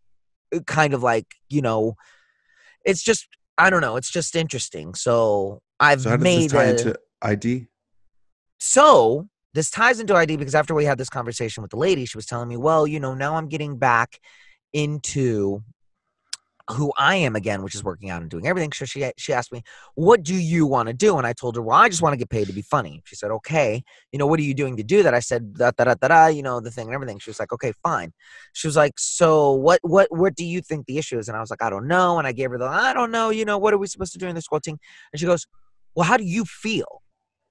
kind of like, you know, it's just, I don't know. It's just interesting. So I've So how does made this tie into ID? So this ties into ID because after we had this conversation with the lady, she was telling me, well, you know, now I'm getting back into who I am again, which is working out and doing everything. So she asked me, what do you want to do? And I told her, well, I just want to get paid to be funny. She said, okay, you know, what are you doing to do that? I said, you know, the thing and everything. She was like, okay, fine. She was like, so what do you think the issue is? And I was like, I don't know. And I gave her I don't know, you know, what are we supposed to do in this whole thing? And she goes, well, how do you feel?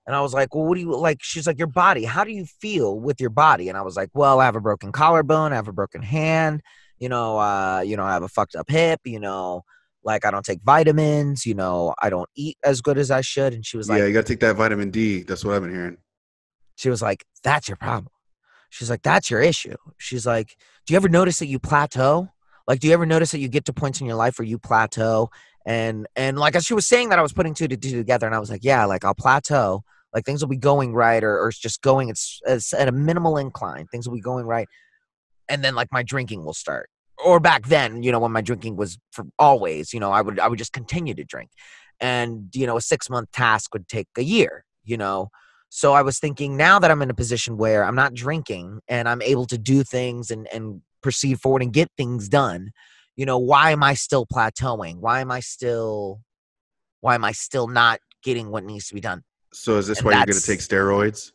And I was like, well, what do you like? She's like, your body, how do you feel with your body? And I was like, well, I have a broken collarbone. I have a broken hand. You know, I have a fucked up hip, you know, like I don't take vitamins, you know, I don't eat as good as I should. And she was like, yeah, you got to take that vitamin D. That's what I've been hearing. She was like, that's your problem. She's like, that's your issue. She's like, do you ever notice that you plateau? Like, do you ever notice that you get to points in your life where you plateau? And like, as she was saying that, I was putting two to two together and I was like, yeah, like I'll plateau. Like things will be going right or it's just going, it's at a minimal incline. Things will be going right. And then like my drinking will start. Or back then, you know, when my drinking was for always, you know, I would just continue to drink. And, you know, a 6-month task would take a year, you know. So I was thinking now that I'm in a position where I'm not drinking and I'm able to do things and proceed forward and get things done, you know, why am I still plateauing? Why am I still not getting what needs to be done? So is this why you're going to take steroids?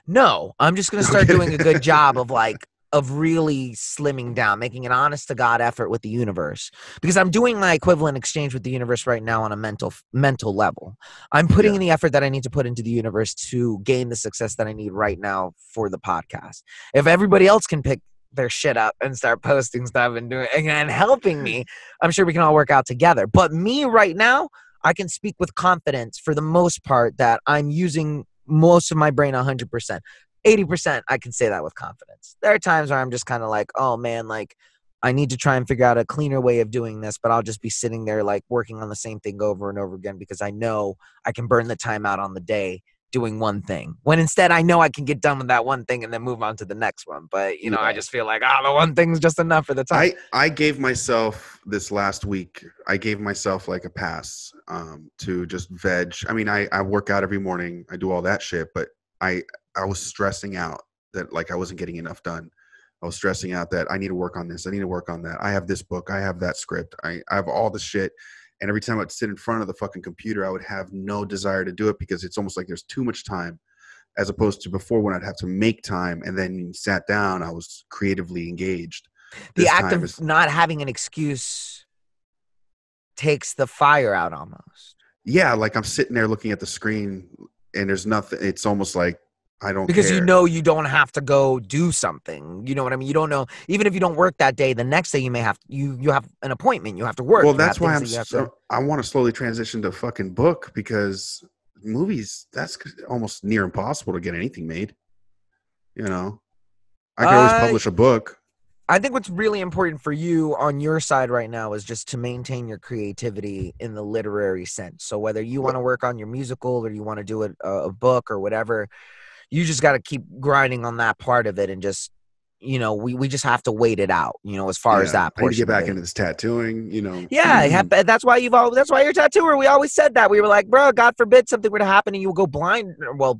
No, I'm just going to start doing a good job of really slimming down, making an honest to God effort with the universe, because I'm doing my equivalent exchange with the universe right now on a mental level. I'm putting in the effort that I need to put into the universe to gain the success that I need right now for the podcast. If everybody else can pick their shit up and start posting stuff and doing and helping me, I'm sure we can all work out together. But me right now, I can speak with confidence for the most part that I'm using most of my brain 100%. 80%, I can say that with confidence. There are times where I'm just kind of like, oh man, like I need to try and figure out a cleaner way of doing this, but I'll just be sitting there like working on the same thing over and over again because I know I can burn the time out on the day doing one thing. When instead I know I can get done with that one thing and then move on to the next one. But, you know, I just feel like, the one thing's just enough for the time. I gave myself this last week, I gave myself like a pass to just veg. I mean, I work out every morning. I do all that shit, but I was stressing out that like I wasn't getting enough done. I was stressing out that I need to work on this. I need to work on that. I have this book. I have that script. I have all this shit. And every time I'd sit in front of the fucking computer, I would have no desire to do it because it's almost like there's too much time, as opposed to before when I'd have to make time and then sat down, I was creatively engaged. The act of not having an excuse takes the fire out almost. Yeah, like I'm sitting there looking at the screen and there's nothing. It's almost like I don't because care. You know you don't have to go do something. You know what I mean? You don't know. Even if you don't work that day, the next day you may have you have an appointment. You have to work. Well, that's why I want to slowly transition to fucking book because movies, that's almost near impossible to get anything made. You know, I can always publish a book. I think what's really important for you on your side right now is just to maintain your creativity in the literary sense. So whether you want to work on your musical or you want to do a book or whatever, you just got to keep grinding on that part of it and just, you know, we just have to wait it out, you know, as far as that portion. I need to get back into this tattooing, you know. Yeah, that's why you're a tattooer. We always said that. We were like, bro, God forbid something were to happen and you will go blind. Well,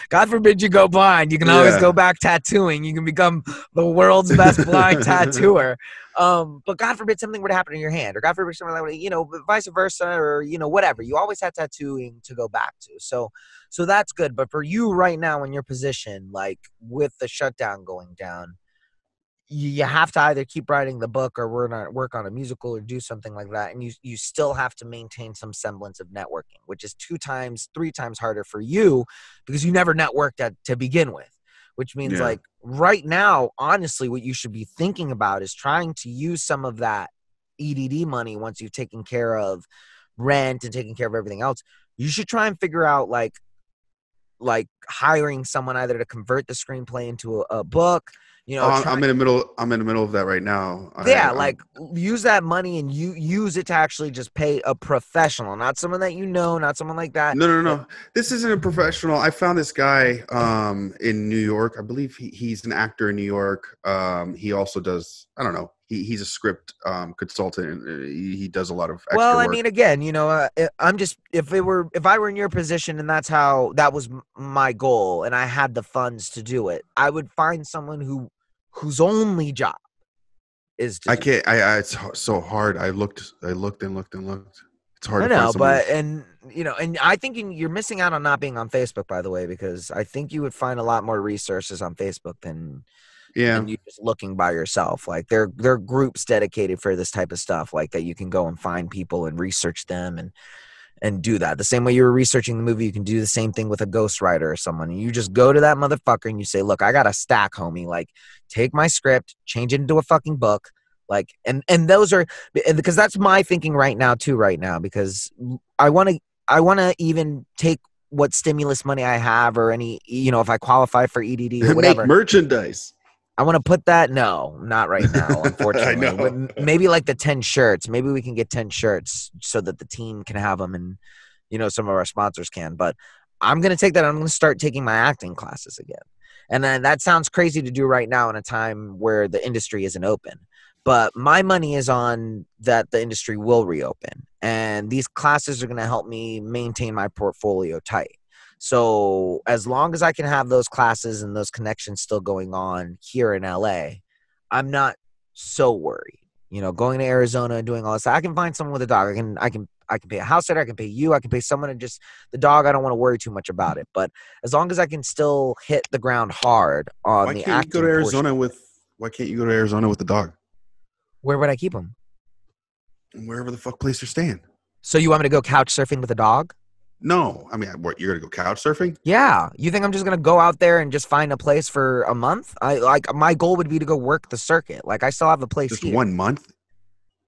God forbid you go blind. You can always go back tattooing. You can become the world's best blind tattooer. But God forbid something were to happen in your hand, or God forbid something like, you know, vice versa, or, you know, whatever. You always have tattooing to go back to. So that's good. But for you right now in your position, like with the shutdown going down, you have to either keep writing the book or work on a musical or do something like that. And you still have to maintain some semblance of networking, which is 3 times harder for you because you never networked to begin with, which means like right now, honestly, what you should be thinking about is trying to use some of that EDD money once you've taken care of rent and taking care of everything else. You should try and figure out like hiring someone either to convert the screenplay into a book. You know, I'm in the middle of that right now. Use that money and you use it to actually just pay a professional, not someone that you know, not someone like that. No. This isn't a professional. I found this guy in New York. I believe he's an actor in New York. He also does, I don't know. He's a script consultant. And he does a lot of extra work. I mean, again, you know, I'm just if I were in your position and that was my goal and I had the funds to do it, I would find someone whose only job is to it's so hard. I looked and looked. It's hard to find someone. And I think you're missing out on not being on Facebook, by the way, because I think you would find a lot more resources on Facebook than you just looking by yourself. Like there are groups dedicated for this type of stuff, like that you can go and find people and research them and do that. The same way you were researching the movie, you can do the same thing with a ghostwriter or someone. And you just go to that motherfucker and you say, look, I got a stack, homie. Like, take my script, change it into a fucking book. Like, and those are, because that's my thinking right now, because I want to even take what stimulus money I have or any, you know, if I qualify for EDD or whatever. Make merchandise. I want to put that. No, not right now, unfortunately. I know. Maybe like the 10 shirts. Maybe we can get 10 shirts so that the team can have them and, you know, some of our sponsors can. But I'm going to take that. I'm going to start taking my acting classes again. And then that sounds crazy to do right now in a time where the industry isn't open. But my money is on that the industry will reopen. And these classes are going to help me maintain my portfolio tight. So as long as I can have those classes and those connections still going on here in LA, I'm not so worried. You know, going to Arizona and doing all this, I can find someone with a dog. I can pay a house sitter. I can pay you. I can pay someone, and just the dog. I don't want to worry too much about it. But as long as I can still hit the ground hard on Why the can't you go to Arizona with the dog? Where would I keep him? Wherever the fuck place you're staying. So you want me to go couch surfing with a dog? No, I mean, what, you're gonna go couch surfing? Yeah, you think I'm just gonna go out there and just find a place for a month? My goal would be to go work the circuit. Like, I still have a place Just here. 1 month?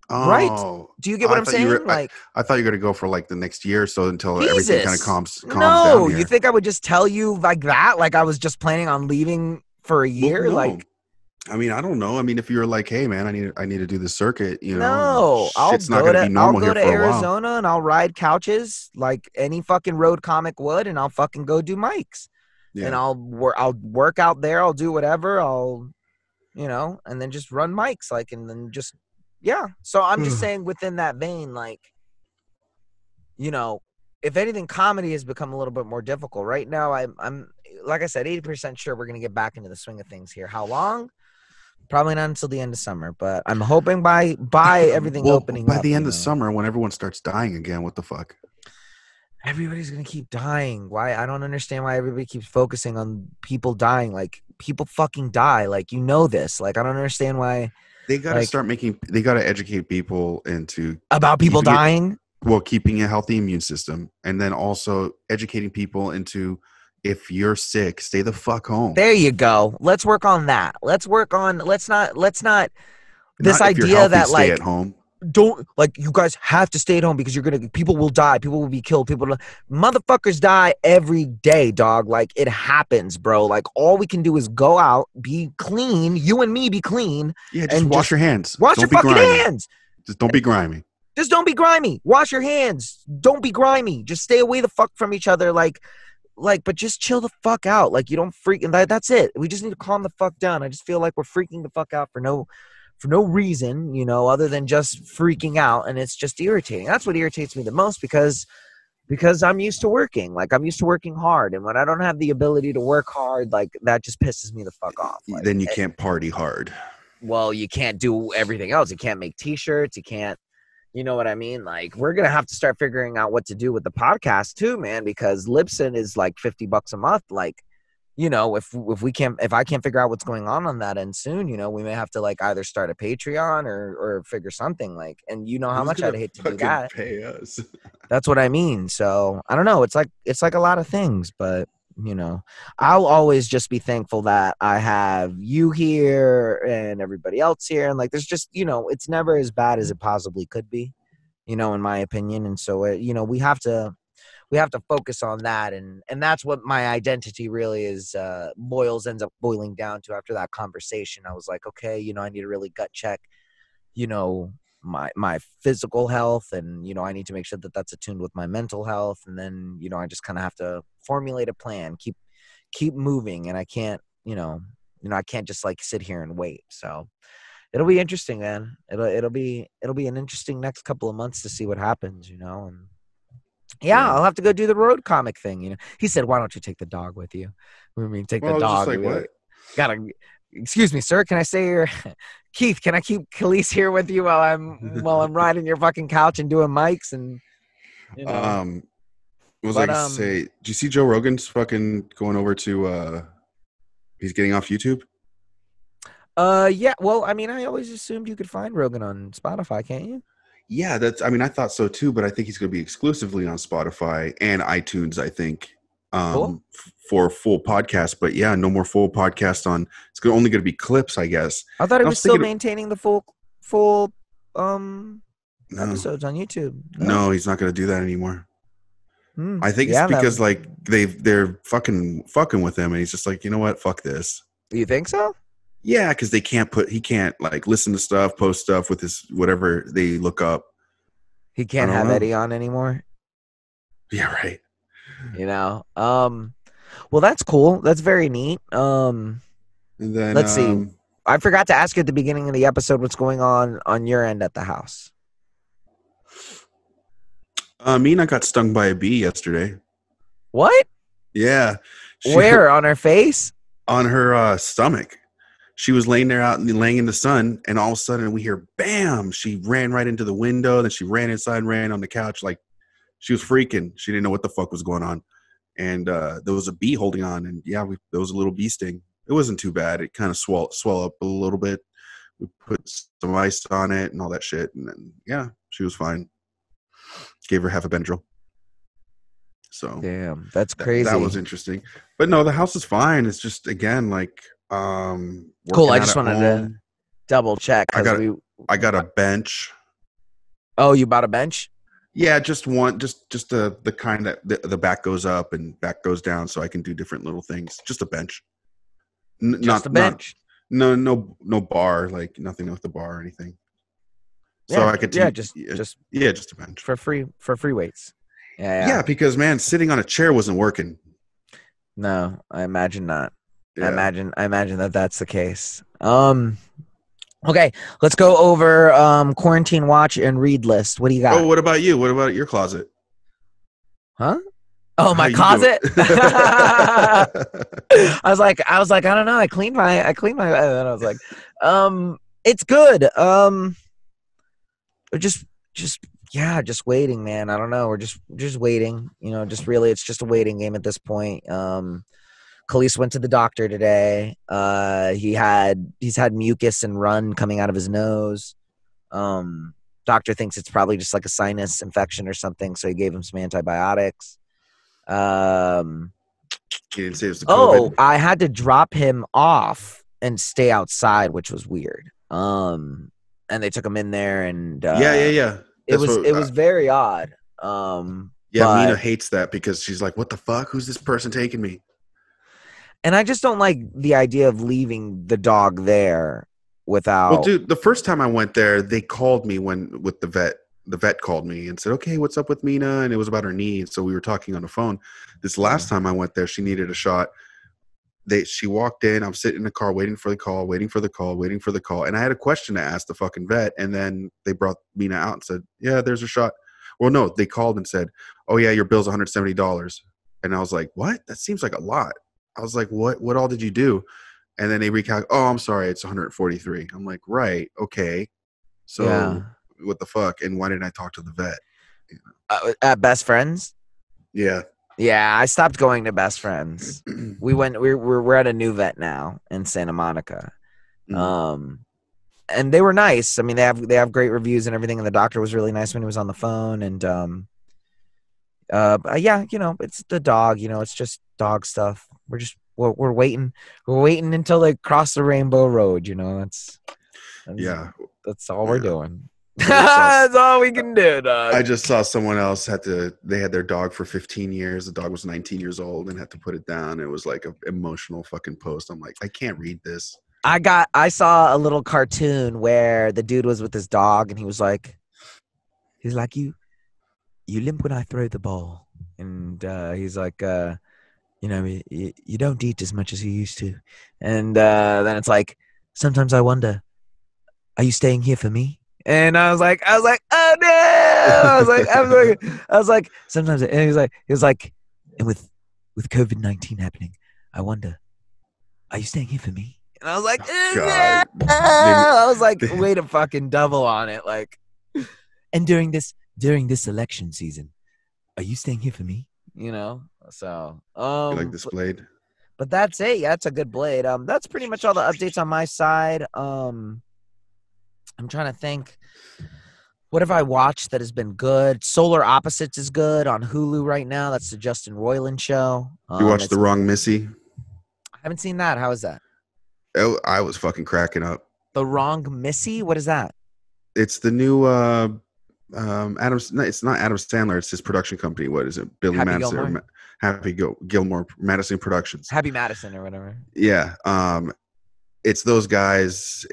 Oh, right? Do you get what I'm saying? I thought you were gonna go for like the next year or so until everything kind of calms down. No, here. You think I would just tell you like that? Like I was just planning on leaving for a year? Well, no. Like, I mean, I don't know. I mean, if you were like, hey man, I need to do the circuit, you know. No, I'll go to Arizona and I'll ride couches like any fucking road comic would, and I'll fucking go do mics. Yeah. And I'll work out there, I'll do whatever, and then just run mics, like, and then just, yeah. So I'm just saying within that vein, like, you know, if anything, comedy has become a little bit more difficult. Right now, I'm like I said, 80% sure we're going to get back into the swing of things here. How long? Probably not until the end of summer, but I'm hoping by everything opening by up, the end of summer, when everyone starts dying again, what the fuck? Everybody's going to keep dying. Why? I don't understand why everybody keeps focusing on people dying. Like, people fucking die. Like, you know this. Like, I don't understand why. They got to they got to educate people about people dying. Keeping a healthy immune system, and then also educating people into, if you're sick, stay the fuck home. There you go. Let's work on that. Let's not this Not idea healthy, that stay like at home. Don't, like, you guys have to stay at home because people will die, people will be killed, motherfuckers die every day, dog. Like, it happens, bro. Like, all we can do is go out, be clean, you and me be clean. Yeah, just wash your hands. Wash your fucking hands. Just don't be grimy. Just don't be grimy. Wash your hands. Don't be grimy. Just stay away the fuck from each other. But just chill the fuck out. Like, you don't freak. That's it. We just need to calm the fuck down. I just feel like we're freaking the fuck out for no reason, you know, other than just freaking out. And it's just irritating. That's what irritates me the most, because I'm used to working. Like, I'm used to working hard. And when I don't have the ability to work hard, like, that just pisses me the fuck off. Like, then you can't party hard. well, you can't do everything else. You can't make t-shirts. You can't, you know what I mean? Like, we're going to have to start figuring out what to do with the podcast too, man, because Libsyn is like $50 a month. Like, you know, if I can't figure out what's going on that end soon, you know, we may have to like either start a Patreon or figure something like, and you know how Who's much gonna I'd hate to do fucking that. Pay us. That's what I mean. So I don't know. It's like a lot of things, but you know, I'll always just be thankful that I have you here and everybody else here. And like, there's just, you know, it's never as bad as it possibly could be, you know, in my opinion. And so, you know, we have to focus on that. And that's what my identity really is, ends up boiling down to after that conversation. I was like, okay, you know, I need to really gut check, you know, my physical health, and you know, I need to make sure that that's attuned with my mental health, and then you know, I just kind of have to formulate a plan, keep moving, and I can't, you know, I can't just like sit here and wait. So it'll be interesting, man. It'll be an interesting next couple of months to see what happens, you know. And yeah, I'll have to go do the road comic thing, you know. He said, why don't you take the dog with you? I mean, take the I was dog. just like, what? Gotta, excuse me, sir, can I say your Keith, can I keep Khalees here with you while I'm riding your fucking couch and doing mics? And you know. What was I going to say? Did you see Joe Rogan's fucking going over to he's getting off YouTube? Yeah, well, I mean, I always assumed you could find Rogan on Spotify, can't you? Yeah, I mean, I thought so too, but I think he's going to be exclusively on Spotify and iTunes, I think. Cool. For full podcast, but yeah, no more full podcast on. It's only going to be clips, I guess. I thought he was still maintaining the full No. episodes on YouTube. No, he's not going to do that anymore. I think Yeah, it's because like they're fucking with him, and he's just like, you know what, fuck this. You think so? Yeah, because he can't like listen to stuff, post stuff with his whatever they look up. He can't have Eddie on anymore. Yeah, right. You know, well, that's cool. That's very neat. And then let's see. I forgot to ask you at the beginning of the episode what's going on your end at the house. Mina got stung by a bee yesterday. What? Yeah. Where? On her face? On her stomach. She was laying in the sun, and all of a sudden we hear bam. She ran right into the window. Then she ran inside, ran on the couch like she was freaking. She didn't know what the fuck was going on. And there was a bee holding on, and yeah, there was a little bee sting. It wasn't too bad. It kind of swell up a little bit. We put some ice on it and all that shit, and then yeah, she was fine. Gave her half a Benadryl. So damn, that's crazy. That was interesting. But no, the house is fine. It's just again like cool. I just wanted to double check. I got a bench. Oh, you bought a bench? Yeah, just one, just the kind that the back goes up and back goes down, so I can do different little things. Just a bench. Just a bench. No bar, like nothing with the bar or anything. So yeah, I could just a bench for free weights. Yeah, because man, sitting on a chair wasn't working. No, I imagine not. Yeah. I imagine that's the case. Okay, let's go over quarantine watch and read list. What do you got? Oh, what about you? What about your closet? Huh? Oh, my closet. I was like, I don't know. I cleaned my. And then I was like, it's good. Just waiting, man. I don't know. We're just waiting. You know, just really, it's just a waiting game at this point. Khalees went to the doctor today. He's had mucus and run coming out of his nose. Doctor thinks it's probably just like a sinus infection or something, so he gave him some antibiotics. He didn't say it was the COVID. I had to drop him off and stay outside, which was weird. And they took him in there, and yeah. It was very odd. Mina hates that because she's like, "What the fuck? Who's this person taking me?" And I just don't like the idea of leaving the dog there without. Well, dude, the first time I went there, they called me with the vet. The vet called me and said, "Okay, what's up with Mina?" And it was about her knee, and so we were talking on the phone. This last time I went there, she needed a shot. She walked in. I'm sitting in the car waiting for the call. And I had a question to ask the fucking vet. And then they brought Mina out and said, yeah, there's a shot. Well, no, they called and said, oh yeah, your bill's $170. And I was like, what? That seems like a lot. I was like, what all did you do? And then they recalculate. Oh, I'm sorry, it's 143. I'm like, right, okay. So Yeah. what the fuck? And why didn't I talk to the vet? At Best Friends. Yeah. Yeah, I stopped going to Best Friends. We're at a new vet now in Santa Monica. And they were nice. I mean, they have great reviews and everything. And the doctor was really nice when he was on the phone. And yeah, you know, it's the dog. You know, it's just dog stuff. We're waiting. We're waiting until they cross the rainbow road. You know, that's all we're doing. That's all we can do, dog. I just saw someone else they had their dog for 15 years. The dog was 19 years old and had to put it down. It was like an emotional fucking post. I'm like, I can't read this. I saw a little cartoon where the dude was with his dog and he was like, you limp when I throw the ball. And he's like, you know, you don't eat as much as you used to. And then it's like, sometimes I wonder, are you staying here for me? And I was like, oh no! I was like, sometimes. And he was like, and with COVID-19 happening, I wonder, are you staying here for me? And I was like, God. I was like, way to fucking double on it, like. And during this election season, are you staying here for me? You know, so You like this blade? But that's it. Yeah, it's a good blade. That's pretty much all the updates on my side. I'm trying to think. What have I watched that has been good? Solar Opposites is good on Hulu right now. That's the Justin Roiland show. You watched The Wrong Missy? I haven't seen that. How is that? I was fucking cracking up. The Wrong Missy? What is that? It's the new it's not Adam Sandler. It's his production company. What is it? Billy Happy Madison. Gilmore? Happy Gilmore Madison Productions. Happy Madison or whatever. Yeah. It's those guys.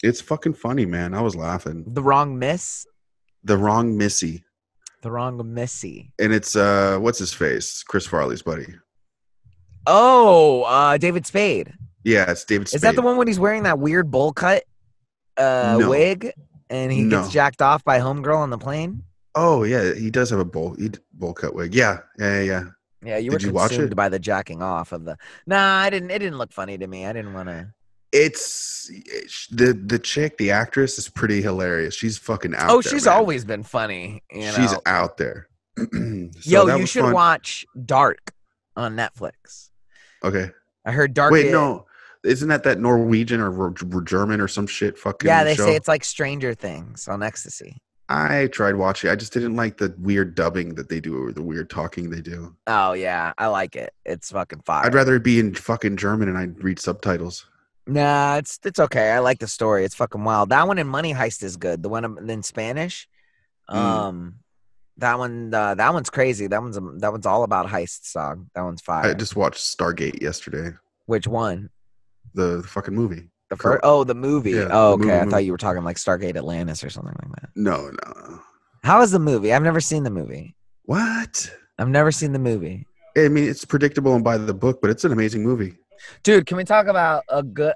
It's fucking funny, man. I was laughing. The Wrong Miss? The Wrong Missy. The Wrong Missy. And it's what's his face? Chris Farley's buddy. Oh, David Spade. Yeah, it's David Spade. Is that the one when he's wearing that weird bowl cut wig and he gets jacked off by homegirl on the plane? Oh yeah, he does have a bowl cut wig. Yeah. Yeah, you were watch it? consumed by the jacking off of the. Nah, I didn't. It didn't look funny to me. I didn't want to. It's the chick, the actress is pretty hilarious. She's fucking out. Oh, there, she's man. always been funny. She's out there. Yo, you should watch Dark on Netflix. Okay. I heard Dark. Wait, no, isn't that Norwegian or German or some shit? Fucking yeah, they show? say it's like Stranger Things on ecstasy. I tried watching. I just didn't like the weird dubbing that they do or the weird talking they do. Oh yeah, I like it. It's fucking fire. I'd rather it be in fucking German and I'd read subtitles. Nah, it's okay. I like the story. It's fucking wild. That one in Money Heist is good. The one in Spanish, that one's crazy. That one's all about heists, dog. That one's fire. I just watched Stargate yesterday. Which one? The fucking movie. The first? Oh, the movie. Yeah, oh, the okay. movie. I thought you were talking like Stargate Atlantis or something like that. No. How is the movie? I've never seen the movie. What? I've never seen the movie. I mean, it's predictable and by the book, but it's an amazing movie. Dude, can we talk about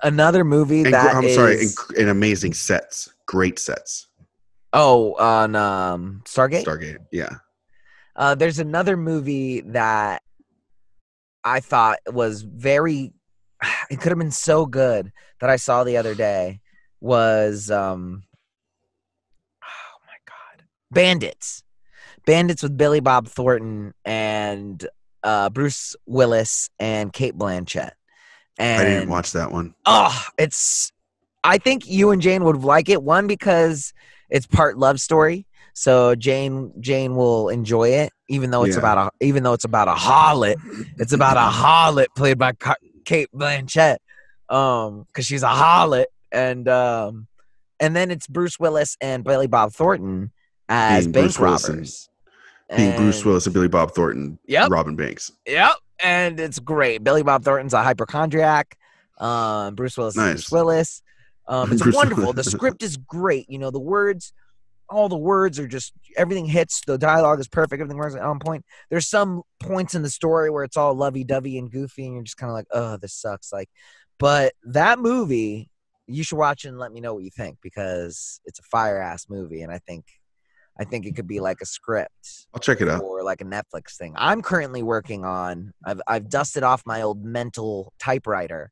another movie And, that I'm sorry, and amazing sets. Great sets. Oh, on Stargate? Stargate, yeah. There's another movie that I thought was very... It could have been so good that I saw the other day was... oh, my God. Bandits. Bandits with Billy Bob Thornton and Bruce Willis and Cate Blanchett. And, I didn't watch that one. Oh, I think you and Jane would like it. One, because it's part love story, so Jane will enjoy it, even though it's about a harlot. It's about a harlot played by Cate Blanchett, because she's a harlot, and then it's Bruce Willis and Billy Bob Thornton as bank robbers. Being Bruce Willis and Billy Bob Thornton, robbing banks. Yep. And it's great. Billy Bob Thornton's a hypochondriac. Bruce Willis is Bruce Willis. It's Bruce wonderful. Willis. The script is great. You know, all the words are just, everything hits. The dialogue is perfect. Everything works on point. There's some points in the story where it's all lovey-dovey and goofy, and you're just kind of like, oh, this sucks. But that movie, you should watch it and let me know what you think, because it's a fire-ass movie, and I think I think it could be like a script. I'll check it out. Or like a Netflix thing. I'm currently working on. I've dusted off my old mental typewriter,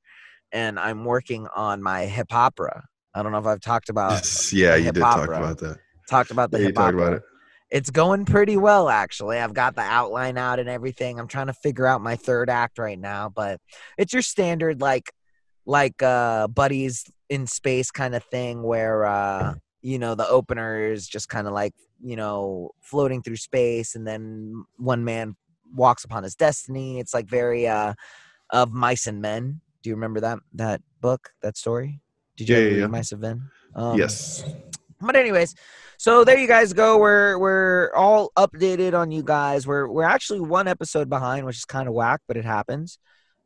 and I'm working on my hip opera. I don't know if I've talked about. Yeah, the you hip did talk opera. about that. Talked about the Yeah, you hip talked opera. about it. It's going pretty well, actually. I've got the outline out and everything. I'm trying to figure out my third act right now, but it's your standard like buddies in space kind of thing where the opener is just kind of like floating through space, and then one man walks upon his destiny. It's like very of Mice and Men. Do you remember that book, that story? Did you ever read Mice and Men? Yes. But anyways, so there you guys go. We're all updated on you guys. We're actually one episode behind, which is kind of whack, but it happens.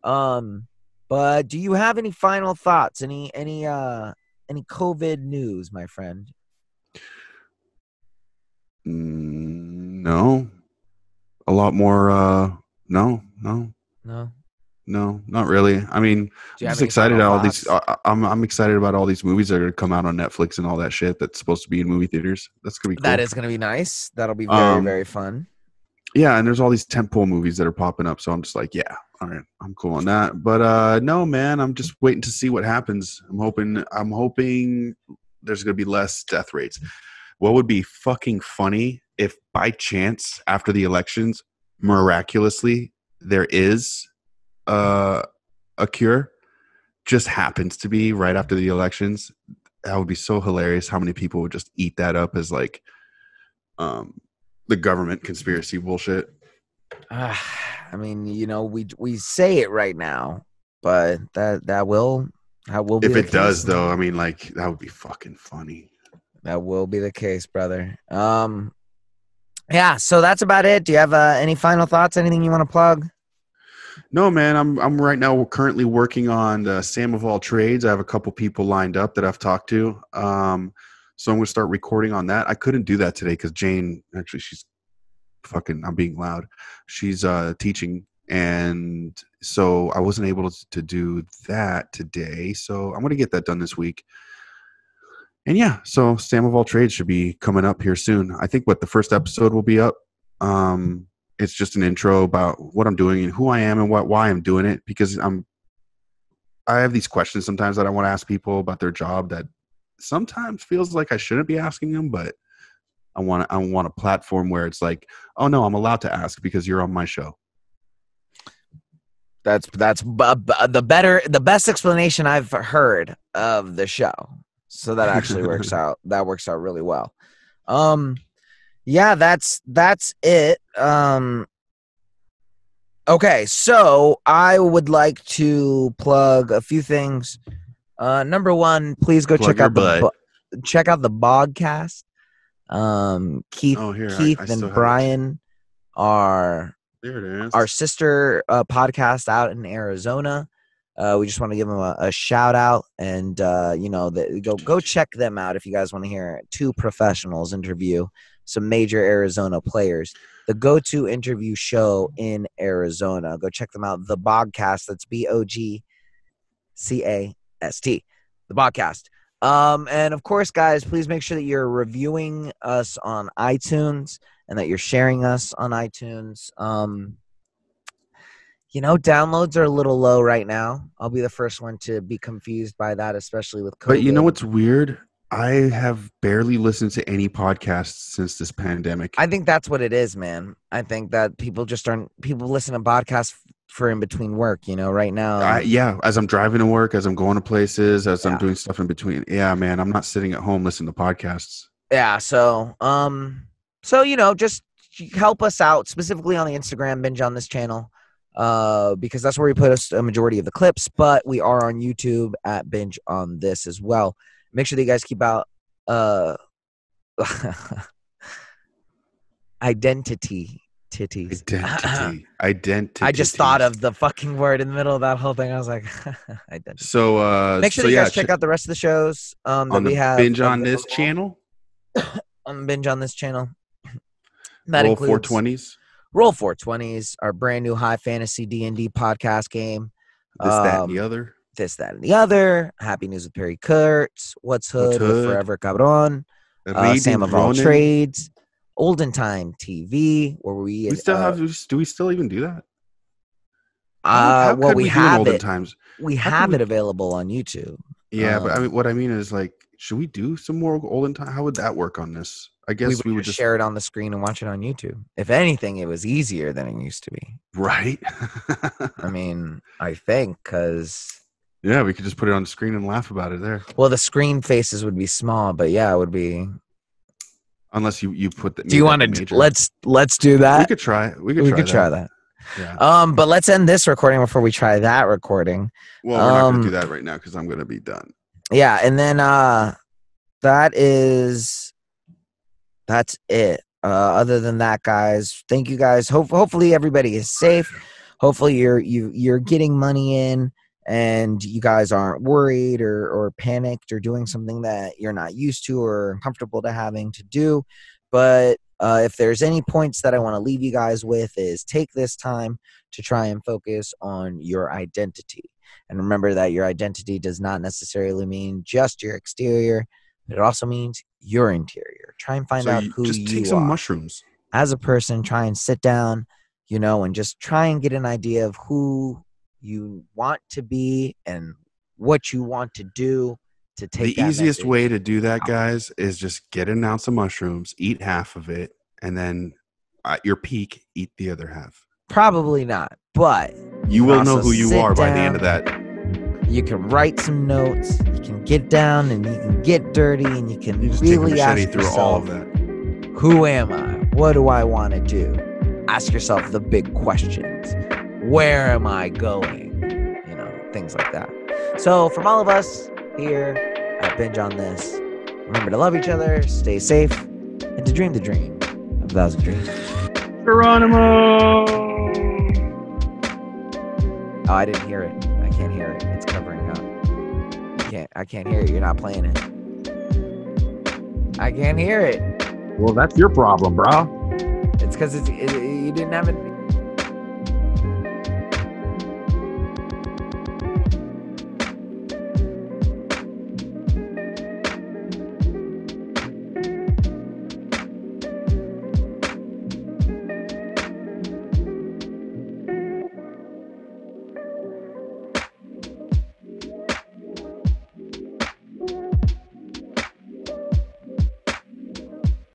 But do you have any final thoughts? Any COVID news, my friend? No. A lot more. No, not really. I mean, I'm just excited about all these. I'm excited about all these movies that are going to come out on Netflix and all that shit that's supposed to be in movie theaters. That's going to be cool. That is going to be nice. That'll be very, very fun. Yeah, and there's all these tentpole movies that are popping up, so I'm just like, yeah, all right, I'm cool on that. But no, man, I'm just waiting to see what happens. I'm hoping there's going to be less death rates. What would be fucking funny if by chance after the elections, miraculously, there is a cure, just happens to be right after the elections. That would be so hilarious how many people would just eat that up as like the government conspiracy bullshit. I mean, we say it right now, but that will be if the it case, does man. though. I mean, like, that would be fucking funny. That will be the case, brother. Yeah, so that's about it. Do you have any final thoughts? Anything you want to plug? No, man. I'm right now currently working on the Sam of all trades. I have a couple people lined up that I've talked to. So I'm going to start recording on that. I couldn't do that today because Jane, actually, she's fucking, I'm being loud. She's teaching. And so I wasn't able to do that today. So I'm going to get that done this week. And yeah, so Sam of all trades should be coming up here soon. I think the first episode will be up. It's just an intro about what I'm doing and who I am and why I'm doing it, because I have these questions sometimes that I want to ask people about their job that sometimes feels like I shouldn't be asking them, but I want a platform where it's like, oh no, I'm allowed to ask because you're on my show. That's the best explanation I've heard of the show. So that actually works out. That works out really well. Yeah, that's it. Okay, so I would like to plug a few things. Number one, please go check out the Bogcast. Keith and Bryan are our sister podcast out in Arizona. We just want to give them a shout out, and go check them out if you guys want to hear two professionals interview some major Arizona players. The go-to interview show in Arizona. Go check them out. The Bogcast. That's BOGCAST. The Bogcast. And of course, guys, please make sure that you're reviewing us on iTunes and that you're sharing us on iTunes. Downloads are a little low right now. I'll be the first one to be confused by that, especially with COVID. But you know what's weird? I have barely listened to any podcasts since this pandemic. I think that's what it is, man. I think that people listen to podcasts for in between work, right now. Yeah, as I'm driving to work, as I'm going to places, as I'm doing stuff in between. Yeah, man, I'm not sitting at home listening to podcasts. Yeah, so just help us out, specifically on the Instagram, Binge on this channel. Because that's where we put a majority of the clips, but we are on YouTube at Binge on this as well. Make sure that you guys keep out Iden-Titties. Identity. I just thought of the fucking word in the middle of that whole thing. I was like, identity. So make sure that you guys check out the rest of the shows that we have. Binge on this channel. On Binge on this channel. That Roll includes 420s. Roll 420s, our brand new high fantasy D&D podcast game. This, that, and the other. This, that, and the other. Happy News with Perry Kurtz. What's Hood? With Forever Cabron. Sam of all trades. Olden Time TV, where we still have. Do we still even do that? well, could we do in have olden it. times? We How have could it available on YouTube. Yeah, but I mean, what I mean is like, should we do some more olden time? How would that work on this? I guess we would just share it on the screen and watch it on YouTube. If anything, it was easier than it used to be. Right. I mean, I think because yeah, we could just put it on the screen and laugh about it there. well, the screen faces would be small, but yeah, it would be. Unless you put the. Do you want to? Let's do that. We could try. We could try that. Yeah. But let's end this recording before we try that recording. Well, we're not gonna do that right now because I'm gonna be done. Yeah, and then that's it. Other than that, guys, thank you guys. Hopefully everybody is safe. Hopefully you're getting money in and you guys aren't worried or panicked or doing something that you're not used to or comfortable to having to do. But if there's any points that I want to leave you guys with is take this time to try and focus on your identity. And remember that your identity does not necessarily mean just your exterior, but it also means your interior. Try and find out who you are. Just take some mushrooms. As a person, try and sit down, and just try and get an idea of who you want to be and what you want to do to take the easiest way to do that, guys, is just get an ounce of mushrooms, eat half of it, and then at your peak, eat the other half. Probably not, but you will know who you are by the end of that. You can write some notes, you can get down and you can get dirty, and you can really ask through yourself, all of that. Who am I? What do I want to do? Ask yourself the big questions. Where am I going? Things like that. So from all of us here at Binge on This, remember to love each other, stay safe, and to dream the dream of 1,000 dreams. Geronimo! Oh, I didn't hear it. I can't hear it. It's covering up. I can't hear it. You're not playing it. I can't hear it. Well, that's your problem, bro. It's because you didn't have it.